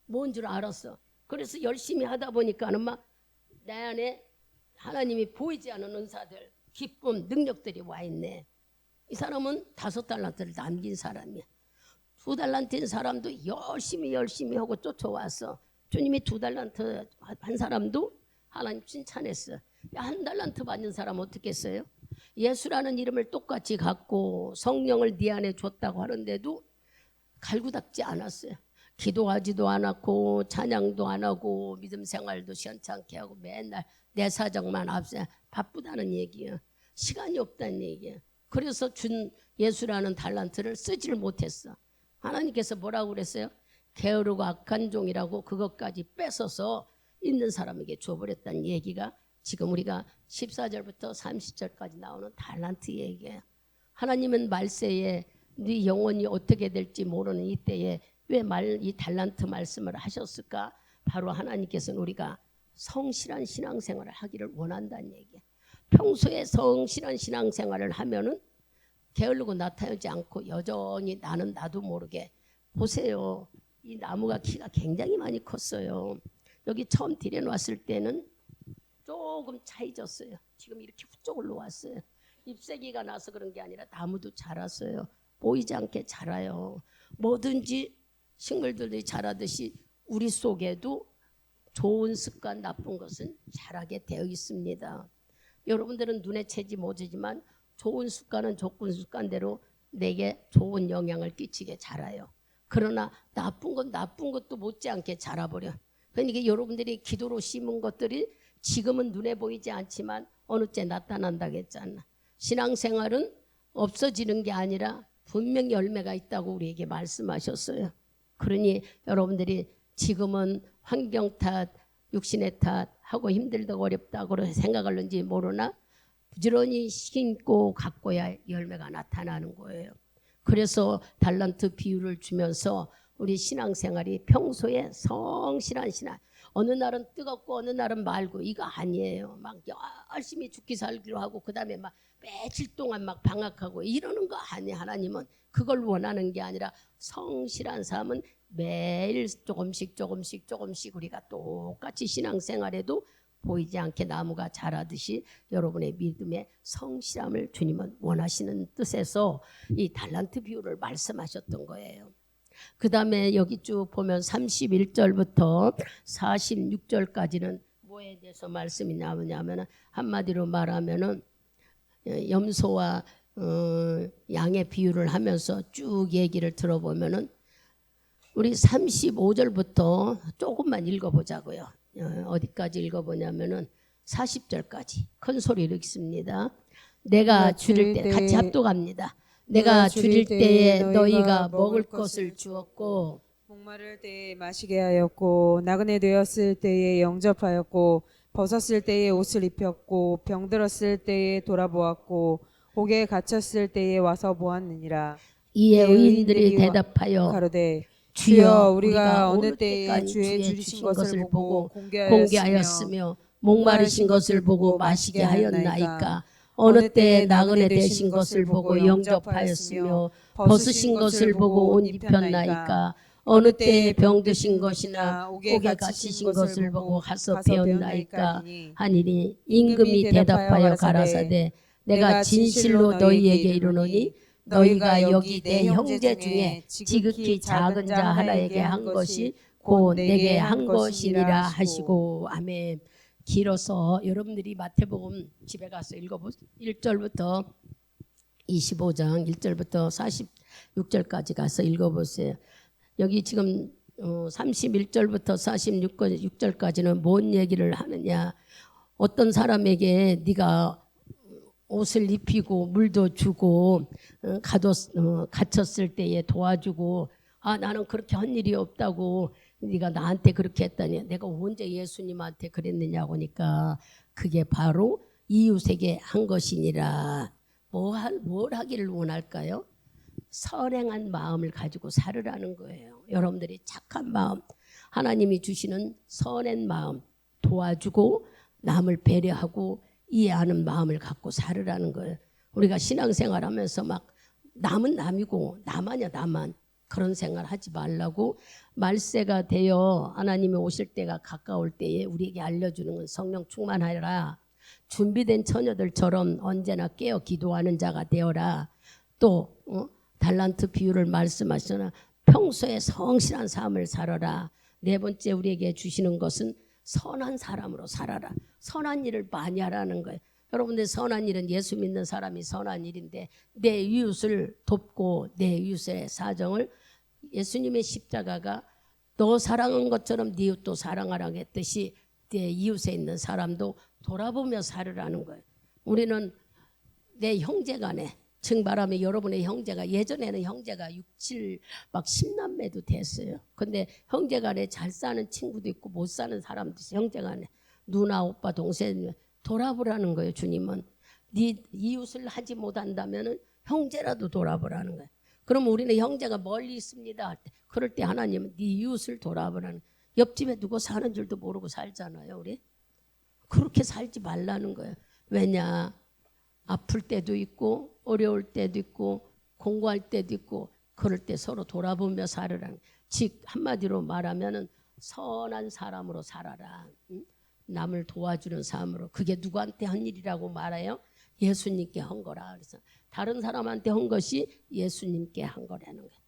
뭔 줄 알았어. 그래서 열심히 하다 보니까는 막 내 안에 하나님이 보이지 않은 은사들, 기쁨, 능력들이 와 있네. 이 사람은 다섯 달란트를 남긴 사람이야. 두 달란트인 사람도 열심히 하고 쫓아왔어. 주님이 두 달란트 한 사람도 하나님 칭찬했어. 한 달란트 받는 사람 어떻게 했어요? 예수라는 이름을 똑같이 갖고 성령을 네 안에 줬다고 하는데도 갈고 닦지 않았어요. 기도하지도 않았고 찬양도 안 하고 믿음 생활도 시원찮게 하고 맨날 내 사정만 앞서 바쁘다는 얘기야. 시간이 없다는 얘기야. 그래서 준 예수라는 달란트를 쓰지를 못했어. 하나님께서 뭐라고 그랬어요? 게으르고 악한 종이라고 그것까지 뺏어서 있는 사람에게 줘버렸다는 얘기가 지금 우리가 14절부터 30절까지 나오는 달란트 얘기예요. 하나님은 말세에 네 영혼이 어떻게 될지 모르는 이때에 왜 이 달란트 말씀을 하셨을까? 바로 하나님께서는 우리가 성실한 신앙생활을 하기를 원한다는 얘기예요. 평소에 성실한 신앙생활을 하면은 게으르고 나타나지 않고 여전히 나는 나도 모르게, 보세요. 이 나무가 키가 굉장히 많이 컸어요. 여기 처음 들여놨을 때는 조금 차이졌어요. 지금 이렇게 훌쩍 올라왔어요. 잎새기가 나서 그런 게 아니라 나무도 자랐어요. 보이지 않게 자라요. 뭐든지 식물들이 자라듯이 우리 속에도 좋은 습관, 나쁜 것은 자라게 되어 있습니다. 여러분들은 눈에 채지 못하지만 좋은 습관은 좋은 습관대로 내게 좋은 영향을 끼치게 자라요. 그러나 나쁜 건 나쁜 것도 못지않게 자라버려. 그러니까 여러분들이 기도로 심은 것들이 지금은 눈에 보이지 않지만 어느 때 나타난다고 했잖아. 신앙생활은 없어지는 게 아니라 분명히 열매가 있다고 우리에게 말씀하셨어요. 그러니 여러분들이 지금은 환경 탓, 육신의 탓 하고 힘들다고 어렵다고 생각하는지 모르나 부지런히 심고 가꿔야 열매가 나타나는 거예요. 그래서 달란트 비유를 주면서 우리 신앙생활이 평소에 성실한 신앙, 어느 날은 뜨겁고 어느 날은 말고 이거 아니에요. 막 열심히 죽기 살기로 하고 그다음에 막 며칠 동안 막 방학하고 이러는 거 아니에요. 하나님은 그걸 원하는 게 아니라 성실한 삶은 매일 조금씩 우리가 똑같이 신앙생활에도 보이지 않게 나무가 자라듯이 여러분의 믿음의 성실함을 주님은 원하시는 뜻에서 이 달란트 비유를 말씀하셨던 거예요. 그 다음에 여기 쭉 보면 31절부터 46절까지는 뭐에 대해서 말씀이 나오냐면 한마디로 말하면은 염소와 양의 비유를 하면서 쭉 얘기를 들어보면은 우리 35절부터 조금만 읽어보자고요. 어디까지 읽어보냐면은 40절까지 큰 소리로 읽습니다. 내가 줄일 때 같이 합독합니다. 내가 줄일 때에 너희가 먹을 것을 주었고 목마를 때에 마시게 하였고 나그네 되었을 때에 영접하였고 벗었을 때에 옷을 입혔고 병들었을 때에 돌아보았고 옥에 갇혔을 때에 와서 보았느니라. 이에 의인들이 대답하여 가로되 주여 우리가 어느 때에 때에 주의 주신 것을 것을 보고 공개하였으며 목마르신 것을 보고 마시게 하였나이까. 어느 때에 나그네 되신 것을 보고 영접하였으며 벗으신 것을 보고 옷 입혔나이까. 어느 때에 병드신 것이나 옥에 갇히신 것을 보고 가서 배웠나이까 하니니 임금이 대답하여 가라사대 내가 진실로 너희에게 이르노니 너희가 여기 내 형제 중에 지극히 작은 자 하나에게 한 것이 곧 내게 한 것이니라 하시고. 아멘. 길어서 여러분들이 마태복음 집에 가서 읽어보세요. 1절부터 25장 1절부터 46절까지 가서 읽어보세요. 여기 지금 31절부터 46절까지는 뭔 얘기를 하느냐. 어떤 사람에게 네가 옷을 입히고 물도 주고 갇혔을 때에 도와주고 나는 그렇게 한 일이 없다고 네가 나한테 그렇게 했다니 내가 언제 예수님한테 그랬느냐고 하니까 그게 바로 이웃에게 한 것이니라. 뭘 하기를 원할까요? 선행한 마음을 가지고 살으라는 거예요. 여러분들이 착한 마음, 하나님이 주시는 선한 마음, 도와주고 남을 배려하고 이해하는 마음을 갖고 살으라는 거예요. 우리가 신앙생활하면서 막 남은 남이고 나만이야 나만 그런 생각 하지 말라고 말세가 되어 하나님이 오실 때가 가까울 때에 우리에게 알려주는 건 성령 충만하라. 준비된 처녀들처럼 언제나 깨어 기도하는 자가 되어라. 또 달란트 비유를 말씀하시나 평소에 성실한 삶을 살아라. 네 번째 우리에게 주시는 것은 선한 사람으로 살아라. 선한 일을 많이 하라는 거예요. 여러분들 선한 일은 예수 믿는 사람이 선한 일인데 내 이웃을 돕고 내 이웃의 사정을 예수님의 십자가가 너 사랑한 것처럼 네 이웃도 사랑하라고 했듯이 내 이웃에 있는 사람도 돌아보며 살으라는 거예요. 우리는 내 형제간에 증발하면 여러분의 형제가 예전에는 형제가 6, 7, 막 10남매도 됐어요. 근데 형제간에 잘 사는 친구도 있고 못 사는 사람도 있어요. 형제간에 누나, 오빠, 동생 돌아보라는 거예요. 주님은 네 이웃을 하지 못한다면은 형제라도 돌아보라는 거예요. 그러면 우리는 형제가 멀리 있습니다. 그럴 때 하나님은 네 이웃을 돌아보라는. 옆집에 누구 사는 줄도 모르고 살잖아요. 우리 그렇게 살지 말라는 거예요. 왜냐? 아플 때도 있고 어려울 때도 있고 공부할 때도 있고 그럴 때 서로 돌아보며 살으라는. 즉 한마디로 말하면은 선한 사람으로 살아라. 남을 도와주는 삶으로. 그게 누구한테 한 일이라고 말해요? 예수님께 한 거라. 그래서 다른 사람한테 한 것이 예수님께 한 거라는 거예요.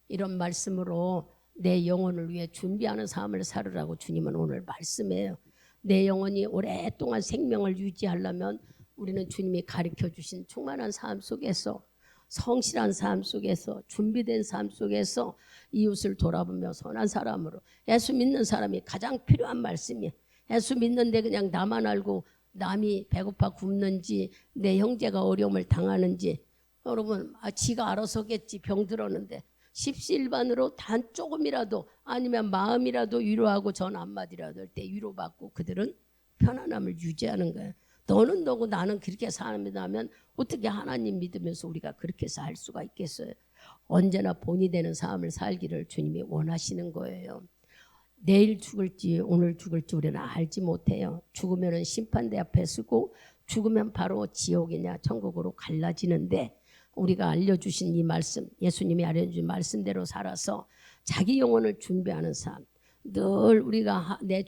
이런 말씀으로 내 영혼을 위해 준비하는 삶을 살으라고 주님은 오늘 말씀해요. 내 영혼이 오랫동안 생명을 유지하려면 우리는 주님이 가르쳐 주신 충만한 삶 속에서, 성실한 삶 속에서, 준비된 삶 속에서 이웃을 돌아보며 선한 사람으로, 예수 믿는 사람이 가장 필요한 말씀이에요. 예수 믿는데 그냥 나만 알고 남이 배고파 굶는지 내 형제가 어려움을 당하는지, 여러분 지가 알아서겠지, 병 들었는데 십시일반으로 단 조금이라도 아니면 마음이라도 위로하고 전 한마디라도 할 때 위로받고 그들은 편안함을 유지하는 거예요. 너는 너고 나는 그렇게 산다면 어떻게 하나님 믿으면서 우리가 그렇게 살 수가 있겠어요? 언제나 본이 되는 삶을 살기를 주님이 원하시는 거예요. 내일 죽을지 오늘 죽을지 우리는 알지 못해요. 죽으면 심판대 앞에 서고 죽으면 바로 지옥이냐 천국으로 갈라지는데, 우리가 알려주신 이 말씀, 예수님이 알려주신 말씀대로 살아서 자기 영혼을 준비하는 삶, 늘 우리가 내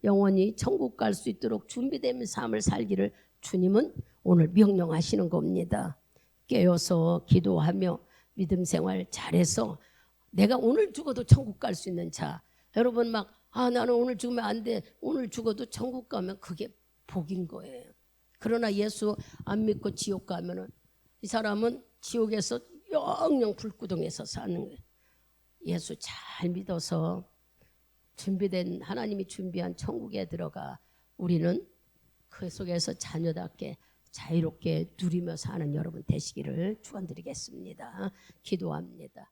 영혼이 천국 갈 수 있도록 준비된 삶을 살기를 주님은 오늘 명령하시는 겁니다. 깨어서 기도하며 믿음 생활 잘해서 내가 오늘 죽어도 천국 갈 수 있는 자. 여러분 막 나는 오늘 죽으면 안 돼, 오늘 죽어도 천국 가면 그게 복인 거예요. 그러나 예수 안 믿고 지옥 가면은 이 사람은 지옥에서 영영 불구덩에서 사는 거예요. 예수 잘 믿어서 준비된, 하나님이 준비한 천국에 들어가 우리는 그 속에서 자녀답게 자유롭게 누리며 사는 여러분 되시기를 축원드리겠습니다. 기도합니다.